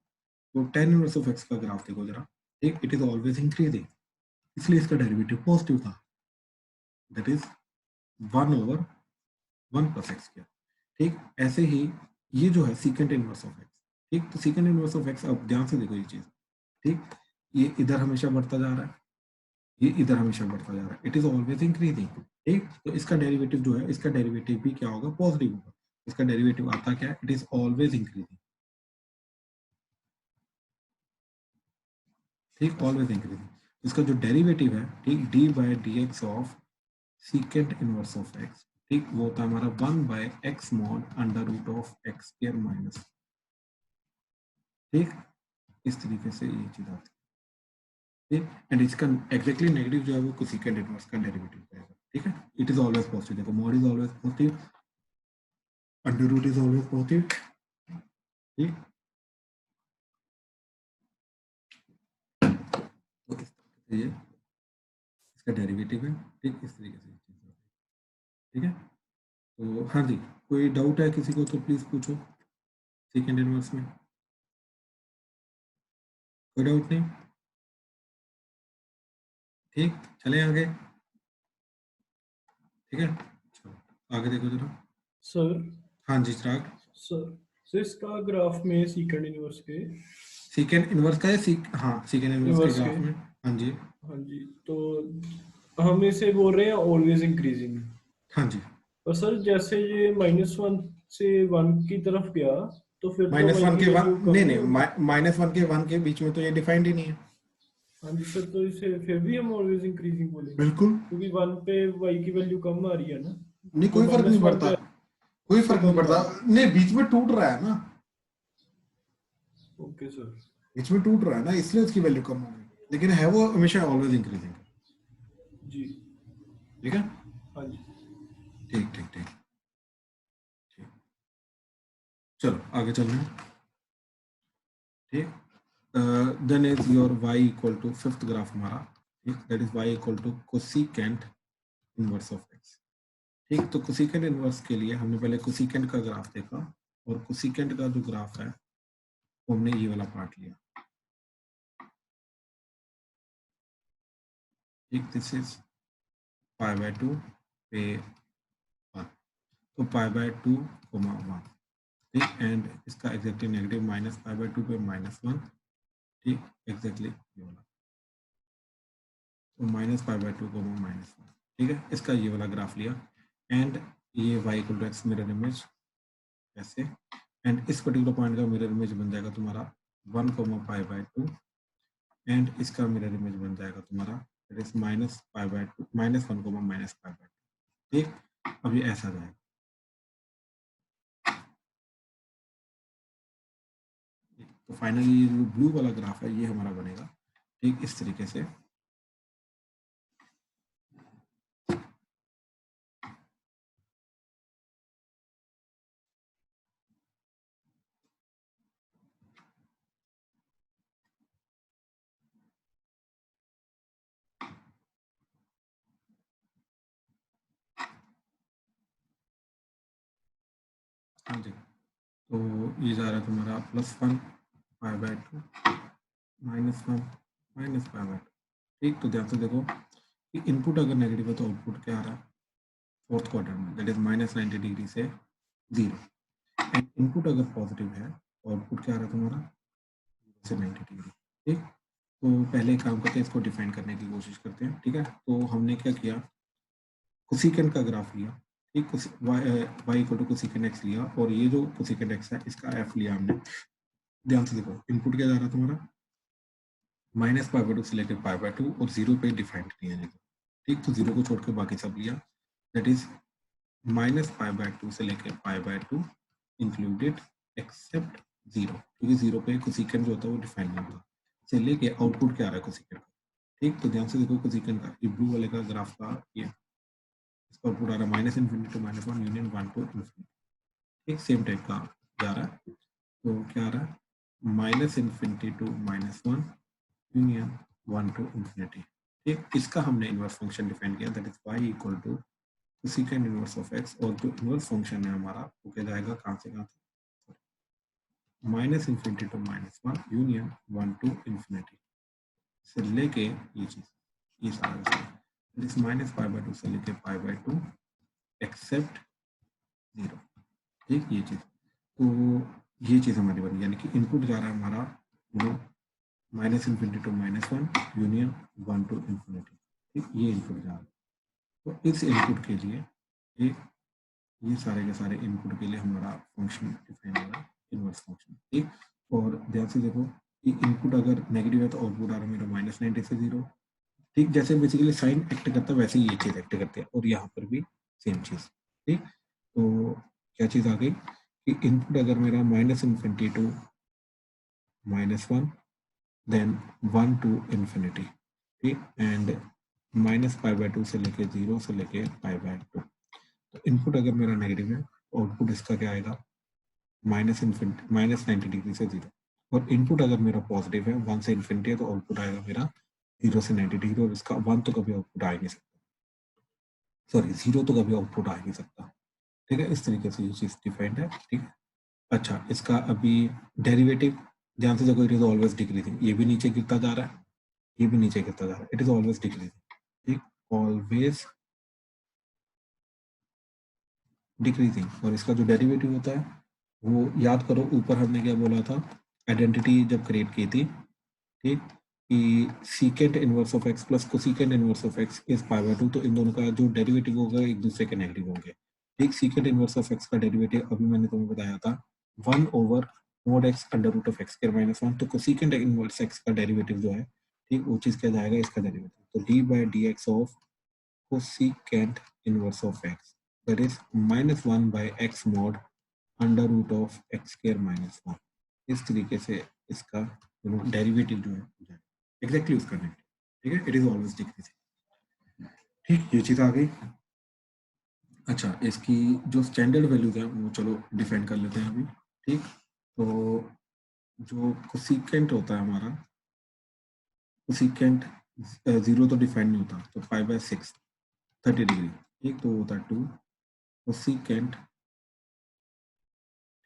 तो tan इनवर्स ऑफ एक्स का ग्राफ देखो जरा। ठीक, इट इज ऑलवेज इंक्रीजिंग, इसलिए इसका डेरिवेटिव पॉजिटिव था, दैट इज 1/1 + x²। ठीक, ऐसे ही ये जो है सीकेंट इनवर्स ऑफ एक्स। ठीक, तो सीकेंट इनवर्स ऑफ एक्स, अब ध्यान से देखो ये चीज। ठीक, ये इधर हमेशा बढ़ता जा रहा है, ये इधर हमेशा बढ़ता जा रहा है, इट इज ऑलवेज इंक्रीजिंग। ठीक, तो इसका डेरिवेटिव जो है, इसका डेरिवेटिव भी क्या होगा? पॉजिटिव होगा। इसका डेरिवेटिव आता क्या है? It is always increasing. ठीक, ऑलवेज इंक्रीजिंग। इसका जो डेरिवेटिव है, ठीक, d/dx of secant inverse of x, ठीक, वो होता है हमारा 1/x mod √(x²-). ठीक, इस तरीके से ये चीज आती है। ठीक, एंड इसका एग्जैक्टली नेगेटिव जो है वो कोसेकेंट इनवर्स का डेरिवेटिव रहेगा। ठीक है, इट इज ऑलवेज पॉजिटिव। देखो mod is always positive, under root is always positive. ठीक, तो इस तरीके से ये इसका डेरिवेटिव है। ठीक, इस तरीके से ये चीज होती है। ठीक है, तो हाँ जी, कोई डाउट है किसी को तो प्लीज पूछो सेकेंड इनवर्स में। कोई डाउट नहीं? ठीक, चले आगे। ठीक है, चलो आगे देखो जरा। सर हाँ जी चिराग। सर इसका ग्राफ में सीकेंड इनवर्स के सीकेंड इनवर्स का है, हाँ सीकेंड इनवर्स के ग्राफ में। हाँ जी, हाँ जी, तो हम इसे बोल रहे हैं ऑलवेज इंक्रीजिंग। हाँ जी, और सर जैसे ये -1 से 1 की तरफ गया तो फिर तो -1 y की के 1, value कम नहीं नहीं नहीं, -1 के 1 के बीच में तो ये डिफाइंड ही नहीं है। हाँ जी सर, तो इसे फिर भी हम ऑलवेज इंक्रीजिंग बोलेंगे, बिल्कुल, क्योंकि 1 पे y की वैल्यू कम आ रही है ना। नहीं तो कोई फर्क नहीं -1 पड़ता, पे कोई फर्क नहीं पड़ता। नहीं, बीच में टूट रहा है ना, ओके सर, बीच में टूट रहा है ना, इसलिए उसकी वैल्यू कम हो गई, लेकिन है वो हमेशा ऑलवेज इंक्रीजिंग। जी ठीक है, हाँ जी, ठीक ठीक ठीक ठीक, चलो आगे चल रहे हैं। ठीक, then is your y equal to fifth graph हमारा। ठीक, that is y equal to cosecant inverse of x। ठीक, तो कोसेकेंट इनवर्स के लिए हमने पहले कोसेकेंट का ग्राफ देखा, और कोसेकेंट का जो ग्राफ है वो हमने ये वाला पार्ट लिया। ठीक, दिस इज π/2 पे 1, तो π/2, 1। ठीक, एंड इसका एग्जैक्टली नेगेटिव -π/2 पे -1। ठीक, एग्जैक्टली ये वाला, तो -π/2, -1। ठीक है, इसका ये वाला ग्राफ लिया, एंड ये y equal to x mirror image ऐसे, एंड इस पर्टिकुलर पॉइंट का मिरर इमेज बन जाएगा तुम्हारा 1, π/2, एंड इसका मिरर इमेज बन जाएगा तुम्हारा इट इज -π/2, -1, -π/2। ठीक, अब ये ऐसा जाएगा। तो फाइनली ये जो ब्लू वाला ग्राफ है ये हमारा बनेगा ठीक इस तरीके से। हाँ जी, तो ये जा रहा है तुम्हारा +1 π/2 -1 -π/2। ठीक, तो ध्यान से देखो कि इनपुट अगर नेगेटिव है तो आउटपुट क्या आ रहा है फोर्थ क्वाड्रेंट में, दैट इज -90 डिग्री से 0। एंड इनपुट अगर पॉजिटिव है तो आउटपुट क्या आ रहा है तुम्हारा 0 से 90 डिग्री। ठीक, तो पहले एक काम करते हैं, इसको डिफाइन करने की कोशिश करते हैं। ठीक है, तो हमने क्या किया, कोसिकेंट का ग्राफ लिया। ठीक, y equal to cosecant x लिया, और ये जो कोसिकेंट x है इसका f लिया हमने। ध्यान से देखो इनपुट क्या जा रहा है तुम्हारा -π/2 से लेकर π/2 और 0 पे डिफाइंड किया जाएगा। ठीक, तो 0 को छोड़ के बाकी सब लिया, दैट इज -π/2 से लेकर π/2 इंक्लूडेड एक्सेप्ट 0, क्योंकि 0 पे कोसिकेंट जो होता है वो डिफाइन नहीं होता, से लेके आउटपुट क्या आ रहा है कोसिकेंट का। ठीक, तो ध्यान से देखो कोसिकेंट का ये ब्लू वाले का ग्राफ का ये इसका आउटपुट आ रहा है -∞ to -1 यूनियन 1 to ∞। ठीक, सेम टाइप का जा रहा है, तो क्या आ रहा है -∞ to -1 यूनियन 1 to ∞। ठीक, इसका हमने इनवर्स फंक्शन डिफाइन किया, that is y equal to cosecant inverse of x, और जो इनवर्स फंक्शन है हमारा वो क्या जाएगा कहाँ से -∞ to -1 यूनियन 1 to ∞, से लेके ये चीज ये सारा इस -π/2 से लेके π/2 एक्सेप्ट 0। ठीक, ये चीज, तो ये चीज हमारी बनी, यानी कि इनपुट जा रहा है हमारा -∞ to -1 यूनियन 1 to ∞। ठीक, ये इनपुट जा रहा है। तो इस इनपुट के लिए ये सारे के सारे इनपुट के लिए हमारा फंक्शन डिफाइन होगा इनवर्स फंक्शन। ठीक, और ध्यान से देखो कि इनपुट अगर नेगेटिव है तो आउटपुट आ रहा है मेरा -90 से 0। ठीक, जैसे बेसिकली साइन एक्ट करता है वैसे ही ये चीज एक्ट करती है, और यहाँ पर भी सेम चीज। ठीक, तो क्या चीज आ गई कि इनपुट अगर मेरा -∞ to -1 देन 1 to ∞। ठीक, एंड -π/2 से लेके 0 से लेके π/2। तो इनपुट अगर मेरा नेगेटिव है आउटपुट इसका क्या आएगा -90 डिग्री से 0, और इनपुट अगर मेरा पॉजिटिव है 1 से ∞ है तो आउटपुट आएगा मेरा 0 से 90 डिग्री, और इसका 1 तो कभी आउटपुट आ ही नहीं सकता, सॉरी 0 तो कभी आउटपुट आ ही नहीं सकता। ठीक है, इस तरीके से ये चीज डिफाइंड है। ठीक है, अच्छा इसका अभी डेरिवेटिव ध्यान से देखो, इट इज ऑलवेज डिक्रीजिंग, ये भी नीचे गिरता जा रहा है, ये भी नीचे गिरता जा रहा है, इट इज ऑलवेज डिक्रीजिंग। ठीक, ऑलवेज डिक्रीजिंग, और इसका जो डेरिवेटिव होता है वो याद करो, ऊपर हमने क्या बोला था आइडेंटिटी जब क्रिएट की थी। ठीक, कि secant inverse of x plus cosecant inverse of x is π/2, तो इन दोनों का जो डेरिवेटिव होगा एक दूसरे के नेगेटिव होंगे। ठीक, सीकेंट इनवर्स ऑफ x का डेरिवेटिव अभी मैंने तुम्हें बताया था 1/mod x √(x²-1), तो कोसिकेंट इनवर्स x का डेरिवेटिव जो है ठीक वो चीज क्या जाएगा इसका डेरिवेटिव, तो d/dx of cosecant inverse of x that is -1/x mod √(x²-1), इस तरीके से इसका डेरिवेटिव जो है एग्जैक्टली उसका नेगेटिव। ठीक है, इट इज ऑलवेज डिक्रीजिंग। ठीक, ये चीज आ गई। अच्छा, इसकी जो स्टैंडर्ड वैल्यूज है वो चलो डिफाइन कर लेते हैं अभी। ठीक, तो जो कोसिकेंट होता है हमारा, कोसिकेंट 0 तो डिफाइन नहीं होता, तो π/6 30 डिग्री। ठीक, तो होता है 2 कोसिकेंट।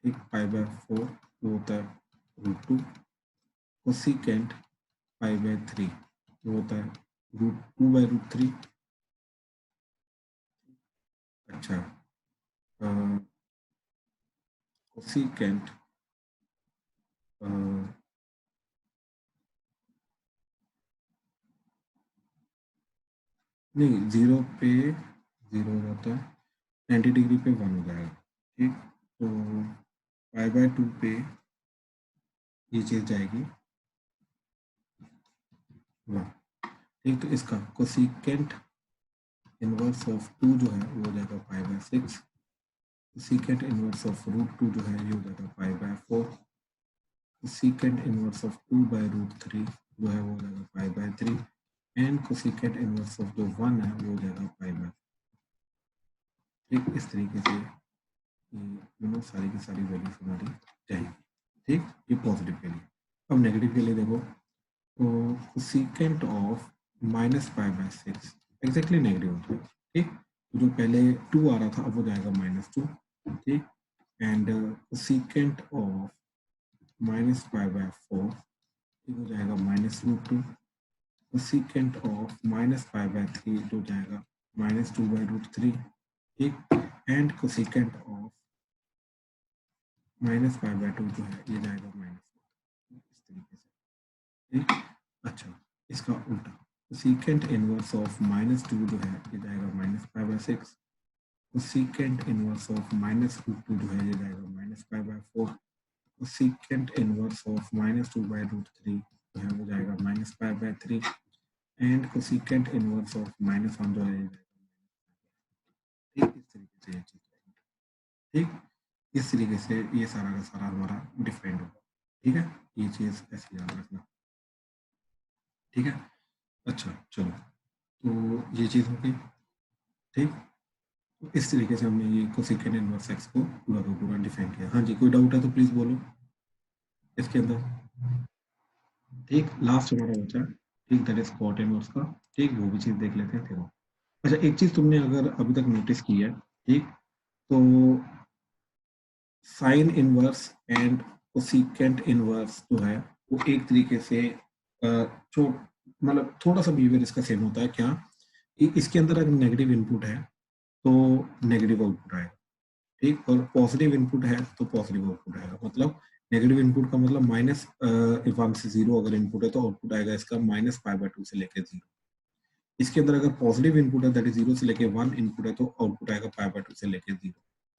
ठीक, π/4 वो होता है √2 कोसिकेंट π/3 वो होता है √2/√3। अच्छा, कोसिकेंट नहीं 0 पे 0 हो जाता है, 90 डिग्री पे 1 हो जाएगा। ठीक, तो π/2 पे ये चीज जाएगी 1। ठीक, तो इसका कोसिकेंट इनवर्स ऑफ 2 जो है वो हो जाएगा π/6, सीकेंट इनवर्स ऑफ √2 जो है ये हो जाएगा π/4, सीकेंट इनवर्स ऑफ 2/√3 जो है वो हो जाएगा π/3 एंड कोसेकेंट इनवर्स ऑफ जो 1 है वो हो जाएगा π/4। ठीक, इस तरीके से सारी की सारी वैल्यूज हमारी जाएंगी। ठीक, ये पॉजिटिव के लिए। अब नेगेटिव के लिए देखो, तो कोसेकेंट ऑफ -π/6 एग्जैक्टली नेगेटिव होता है। ठीक, तो जो पहले 2 आ रहा था अब वो जाएगा -2। ठीक, एंड कोसेकेंट ऑफ -π/4 हो जाएगा -√2, कोसेकेंट ऑफ -π/3 जो जाएगा -2/√3। ठीक, एंड कोसेकेंट ऑफ -π/2 जो है ये जाएगा -4, इस तरीके से। ठीक, अच्छा इसका उल्टा कोसेकेंट इनवर्स ऑफ -2 जो है ये जाएगा -π/6, कोसेकेंट इनवर्स ऑफ -√2 जो है ये जाएगा -π/4, कोसेकेंट इनवर्स ऑफ -2/√3 जो है वो जाएगा -π/3 एंड कोसेकेंट इनवर्स ऑफ -1 जो है ये जाएगा। ठीक, इस तरीके से ये चीज जाएगी। ठीक, इस तरीके से ये सारा का सारा हमारा डिफरेंट होगा। ठीक है, ये चीज ऐसे याद रखना। ठीक है, अच्छा चलो, तो ये चीज हो गई। ठीक, तो इस तरीके से हमने ये कोसेकेंट इनवर्स एक्स को पूरा का पूरा डिफाइन किया। हाँ जी, कोई डाउट है तो प्लीज बोलो इसके अंदर। ठीक, लास्ट हमारा बचा, ठीक, दैट इज कॉट इनवर्स का। ठीक, वो भी चीज देख लेते हैं फिर। अच्छा, एक चीज तुमने अगर अभी तक नोटिस की है, ठीक, तो sine inverse and cosecant inverse जो है वो एक तरीके से मतलब थोड़ा सा बिहेवियर इसका सेम होता है। क्या, इसके अंदर अगर नेगेटिव इनपुट है तो नेगेटिव आउटपुट आएगा। ठीक, और पॉजिटिव इनपुट है तो पॉजिटिव आउटपुट आएगा। मतलब नेगेटिव इनपुट का मतलब -1 से 0 अगर इनपुट है तो आउटपुट आएगा इसका -π/2 से लेकर 0। इसके अंदर अगर पॉजिटिव इनपुट है दैट इज 0 से लेकर 1 इनपुट है तो आउटपुट आएगा π/2 से लेकर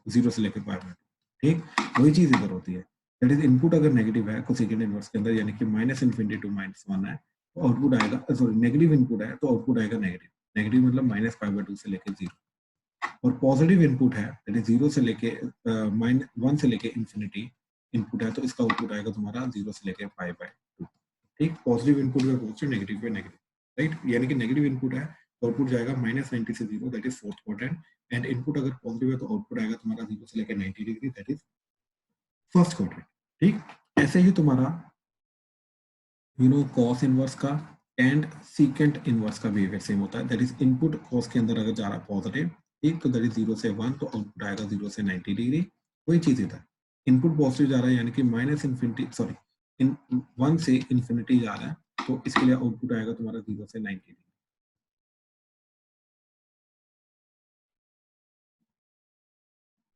0 से लेकर π/2। ठीक, वही चीज इधर होती है। दैट इज इनपुट अगर नेगेटिव है कोसेकेंट इनवर्स के अंदर, यानी कि -∞ to -1 है तो आउटपुट आएगा, सॉरी नेगेटिव इनपुट है तो आउटपुट आएगा नेगेटिव। नेगेटिव मतलब -π/2 से लेकर 0। और पॉजिटिव इनपुट है दैट इज 0 से लेके 1 से लेके इंफिनिटी इनपुट है तो इसका आउटपुट आएगा तुम्हारा 0 से लेके π/2। ठीक, पॉजिटिव इनपुट पे पॉजिटिव, नेगेटिव पे नेगेटिव। राइट, यानी कि नेगेटिव इनपुट है तो आउटपुट जाएगा -90 से 0 that is fourth quadrant, and input अगर पॉजिटिव है तो आउटपुट आएगा तुम्हारा 0 से लेके 90 degree that is first quadrant. ठीक, ऐसे ही तुम्हारा कॉस इनवर्स का एंड सीकेंट इनवर्स का बिहेवियर सेम होता है। दैट इज इनपुट कॉस के अंदर अगर जा रहा है पॉजिटिव, ठीक, तो दैट इज 0 से 1 तो आउटपुट आएगा 0 से 90 डिग्री। वही चीज इधर इनपुट पॉजिटिव जा रहा है यानी कि -1 से इंफिनिटी जा रहा है तो इसके लिए आउटपुट आएगा तुम्हारा 0 से 90 डिग्री।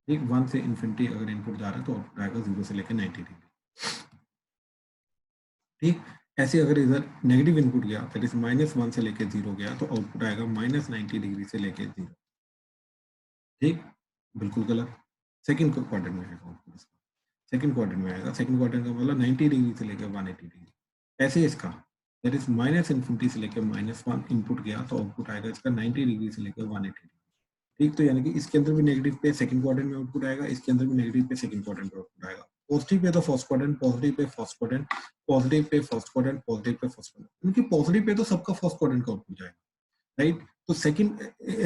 ठीक, 1 से इंफिनिटी अगर इनपुट जा रहा है तो आउटपुट आएगा 0 से लेकर 90 डिग्री। ठीक, ऐसे अगर इधर नेगेटिव इनपुट गया दैट इज -1 से लेकर 0 गया तो आउटपुट आएगा -90 डिग्री से लेकर 0। ठीक, बिल्कुल गलत। सेकंड क्वाड्रेंट में आएगा आउटपुट इसका, सेकंड क्वाड्रेंट में आएगा। सेकंड क्वाड्रेंट का मतलब 90 डिग्री से लेकर 180 डिग्री। ऐसे इसका दैट इज -∞ से लेकर -1 इनपुट गया तो आउटपुट आएगा इसका 90 डिग्री से लेकर 180 डिग्री। ठीक, तो यानी कि इसके अंदर भी नेगेटिव पे सेकंड क्वाड्रेंट में आउटपुट आएगा, इसके अंदर भी नेगेटिव पे सेकंड क्वाड्रेंट में आउटपुट आएगा। पॉजिटिव पे तो first quadrant, positive pay first quadrant, positive pay first quadrant, positive pay first quadrant. क्योंकि पॉजिटिव पे तो सबका फर्स्ट क्वाड्रेंट का आउटपुट जाएगा। राइट, तो सेकंड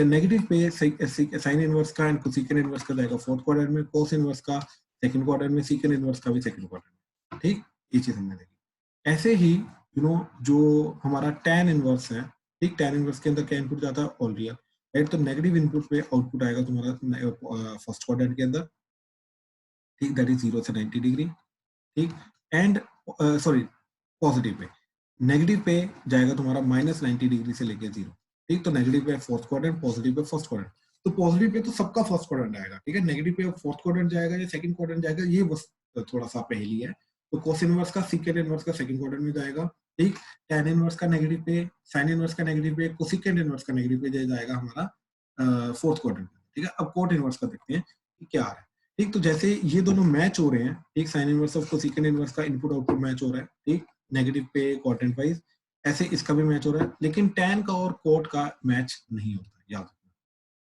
नेगेटिव पे साइन इनवर्स का एंड कोसेकेंट इनवर्स का जाएगा फोर्थ क्वाड्रेंट में, कोस इनवर्स का सेकंड क्वाड्रेंट में, सीकेंट इनवर्स का भी सेकंड क्वाड्रेंट में। ठीक, ये चीज हमने देखी। ऐसे ही जो हमारा tan इनवर्स है, ठीक, tan इनवर्स के अंदर क्या इनपुट जाता है, ऑल रियल। राइट, तो नेगेटिव इनपुट पे आउटपुट आएगा तुम्हारा फर्स्ट क्वाड्रेंट के अंदर। ठीक, दैट इज 0 से 90 डिग्री। ठीक, and sorry positive pay, negative पे जाएगा तुम्हारा -90 डिग्री से लेके 0। ठीक, तो नेगेटिव पे fourth quadrant, positive pay first quadrant. तो पॉजिटिव पे तो सबका फर्स्ट क्वाड्रेंट आएगा। ठीक है, नेगेटिव पे फोर्थ क्वाड्रेंट जाएगा या सेकंड क्वाड्रेंट जाएगा, ये बस थोड़ा सा पहेली है। तो कोस इनवर्स का सीकेंट इनवर्स का सेकंड क्वाड्रेंट में जाएगा। ठीक, tan इनवर्स का नेगेटिव पे, साइन इनवर्स का नेगेटिव पे, कोसेकेंट इनवर्स का नेगेटिव पे जाएगा हमारा फोर्थ क्वाड्रेंट में। ठीक है, अब कोट इनवर्स का देखते हैं कि क्या आ रहा है। ठीक, तो जैसे ये दोनों मैच हो रहे हैं, ठीक, sine inverse of cosecant inverse का इनपुट आउटपुट मैच हो रहा है, ठीक, नेगेटिव पे क्वाड्रेंट वाइज। ऐसे इसका भी मैच हो रहा है, लेकिन tan का और कोट का मैच नहीं होता, याद रखना।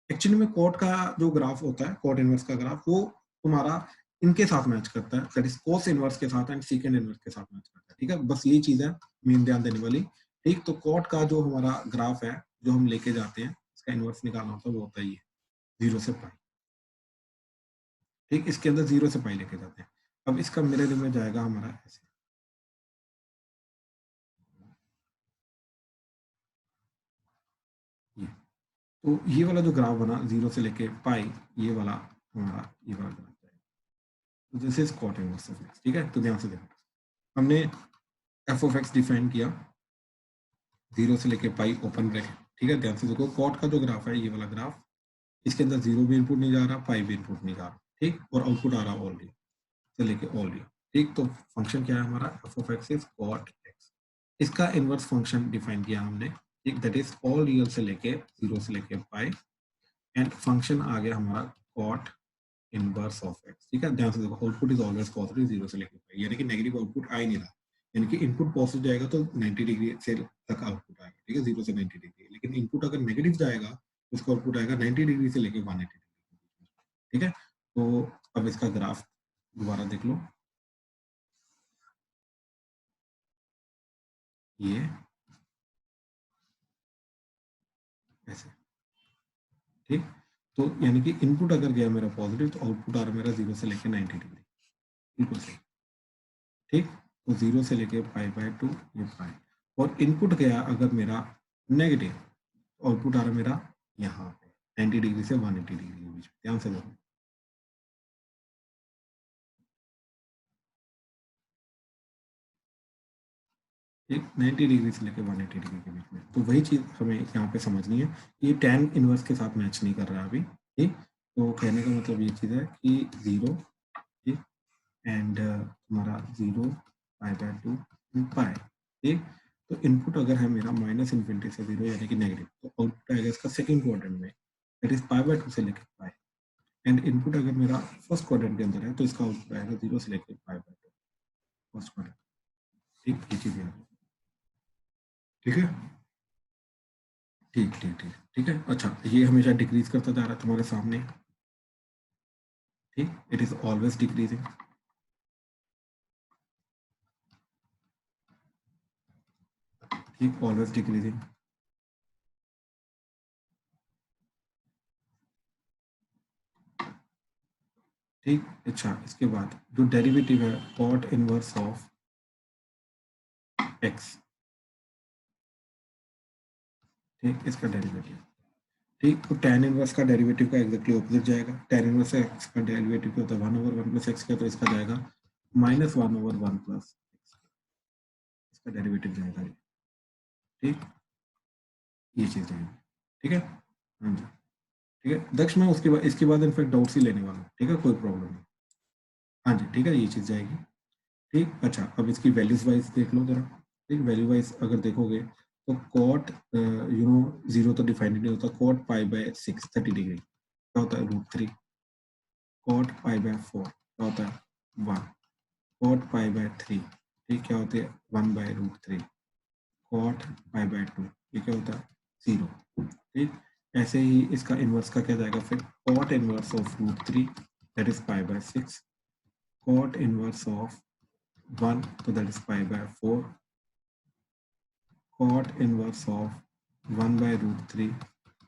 एक्चुअली में कॉट का जो ग्राफ होता है, कॉट इनवर्स का ग्राफ, वो तुम्हारा इनके साथ मैच करता है, दैट इज कोस इनवर्स के साथ एंड सीकेंड इनवर्स के साथ मैच करता है। ठीक है, बस ये चीज है मेन ध्यान देने वाली। ठीक, तो कॉट का जो हमारा ग्राफ है जो हम लेके जाते हैं, इसका इनवर्स निकालना होता है, वो होता है ये 0 से पाई। ठीक, इसके अंदर 0 से पाई लेके जाते हैं। अब इसका मिरर इमेज आएगा हमारा ऐसे, ये तो ये वाला जो ग्राफ बना 0 से लेके पाई, ये वाला हमारा ये वाला ग्राफ है। तो this is cot inverse of x. ठीक है, तो ध्यान से देखो, हमने एफ ऑफ एक्स डिफाइन किया 0 से लेके पाई ओपन ब्रैकेट। ठीक है, ध्यान से देखो, कॉट का जो ग्राफ है ये वाला ग्राफ, इसके अंदर 0 भी इनपुट नहीं जा रहा, पाई भी इनपुट नहीं जा रहा। ठीक, और आउटपुट आ रहा ऑलरेडी से लेके ऑलरेडी। ठीक, तो फंक्शन क्या है हमारा, f of x is cot x. इसका इनवर्स फंक्शन डिफाइन किया हमने, ठीक, दैट इज ऑल रियल से लेके 0 से लेके पाई, एंड फंक्शन आ गया हमारा कॉट इनवर्स ऑफ एक्स। ठीक है, ध्यान से देखो, आउटपुट इज ऑलवेज पॉजिटिव 0 से लेके पाई, यानी कि नेगेटिव आउटपुट आ ही नहीं रहा, यानी कि इनपुट पॉजिटिव जाएगा तो 90 डिग्री से तक आउटपुट आएगा। ठीक है, 0 से 90 डिग्री, लेकिन इनपुट अगर नेगेटिव जाएगा तो उसका आउटपुट आएगा 90 डिग्री से लेके 180 डिग्री। ठीक है, तो अब इसका ग्राफ दोबारा देख लो, ये ऐसे। ठीक, तो यानी कि इनपुट अगर गया मेरा पॉजिटिव तो आउटपुट आ रहा मेरा 0 से लेके 90 डिग्री, बिल्कुल सही। ठीक, तो 0 से लेके π/2 ये पाई, और इनपुट गया अगर मेरा नेगेटिव, आउटपुट आ रहा मेरा यहाँ पे 90 डिग्री से 180 डिग्री के बीच। ध्यान से देखो, ठीक, 90 डिग्री से लेके 180 डिग्री के बीच में। तो वही चीज़ हमें यहाँ पे समझनी है, ये tan इनवर्स के साथ मैच नहीं कर रहा अभी। ठीक, तो कहने का मतलब ये चीज़ है कि 0, ठीक, एंड हमारा 0 π/2 पाई। ठीक, तो इनपुट अगर है मेरा -∞ से 0 यानी कि नेगेटिव, तो आउटपुट आएगा इसका सेकंड क्वाड्रेंट में, दैट इज π/2 से लेके पाई, एंड इनपुट अगर मेरा फर्स्ट क्वाड्रेंट के अंदर है तो इसका आउटपुट आएगा 0 से लेके π/2 फर्स्ट क्वाड्रेंट। ठीक, ये चीज़ है। ठीक है, ठीक ठीक ठीक ठीक है। अच्छा, ये हमेशा डिक्रीज करता जा रहा है तुम्हारे सामने। ठीक, इट इज ऑलवेज डिक्रीजिंग। ठीक, ऑलवेज डिक्रीजिंग। ठीक, अच्छा, इसके बाद जो डेरिवेटिव है कॉट इनवर्स ऑफ एक्स, ठीक, इसका डेरिवेटिव। ठीक, तो tan इनवर्स का डेरिवेटिव का एग्जैक्टली ऑपोजिट जाएगा। tan इनवर्स एक्स का डेरिवेटिव क्या होता है 1/1 + x का, तो इसका जाएगा -1/1 + x, इसका डेरिवेटिव जाएगा ये। ठीक, ये चीज जाएगी। ठीक है, हाँ जी, ठीक है दक्ष, मैं उसके बाद इसके बाद इनफैक्ट डाउट्स ही लेने वाला हूँ। ठीक है, कोई प्रॉब्लम नहीं। हाँ जी, ठीक है, ये चीज जाएगी। ठीक, अच्छा, अब इसकी वैल्यूज वाइज देख लो जरा। ठीक, वैल्यू वाइज अगर देखोगे तो कॉट 0 तो डिफाइंड नहीं होता, कॉट π/6 30 डिग्री क्या होता है √3, कॉट π/4 क्या होता है 1, कॉट π/3 ठीक क्या होते हैं 1/√3, कॉट π/2 ये क्या होता है 0। ठीक, ऐसे ही इसका इनवर्स का क्या जाएगा फिर, cot inverse of √3 that is π/6, cot inverse of 1 तो that is π/4, cot inverse of 1/√3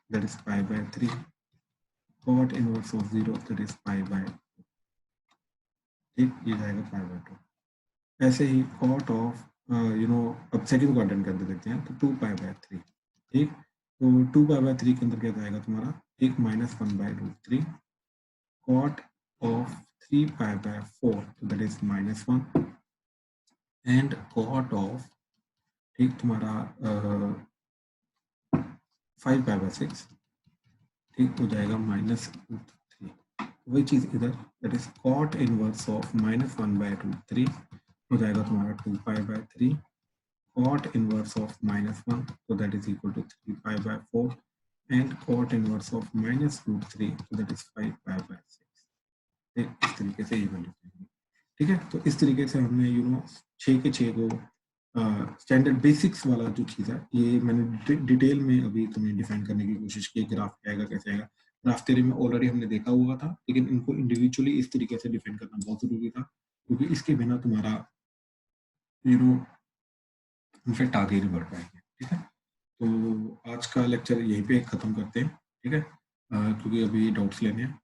that is π/3, cot inverse of 0 that is π/2। ठीक, ये जाएगा π/2। ऐसे ही cot of अब सेकंड क्वाड्रेंट के अंदर देखते हैं तो 2π/3। ठीक, तो 2π/3 के अंदर क्या जाएगा तुम्हारा, एक -1/√3, cot of 3π/4 तो that is -1, and cot of ठीक तुम्हारा 5π/6 ठीक हो जाएगा -√3। वही चीज इधर that is cot inverse of -1/√3 हो जाएगा तुम्हारा 2π/3, कॉट इनवर्स ऑफ -1 तो that is equal to 3π/4, and cot inverse of -√3 तो दैट इज 5π/6। इस तरीके से ये वैल्यू। ठीक है, तो इस तरीके से हमने 6 के 6 को स्टैंडर्ड बेसिक्स वाला जो चीज़ है ये मैंने डिटेल में अभी तुम्हें डिफाइन करने की कोशिश की, ग्राफ क्या आएगा कैसे आएगा। ग्राफ थ्योरी में ऑलरेडी हमने देखा हुआ था, लेकिन इनको इंडिविजुअली इस तरीके से डिफाइन करना बहुत ज़रूरी था, क्योंकि इसके बिना तुम्हारा इनफेक्ट आगे नहीं बढ़ पाएंगे। ठीक है, तो आज का लेक्चर यहीं पे ख़त्म करते हैं। ठीक है, क्योंकि अभी डाउट्स लेने हैं।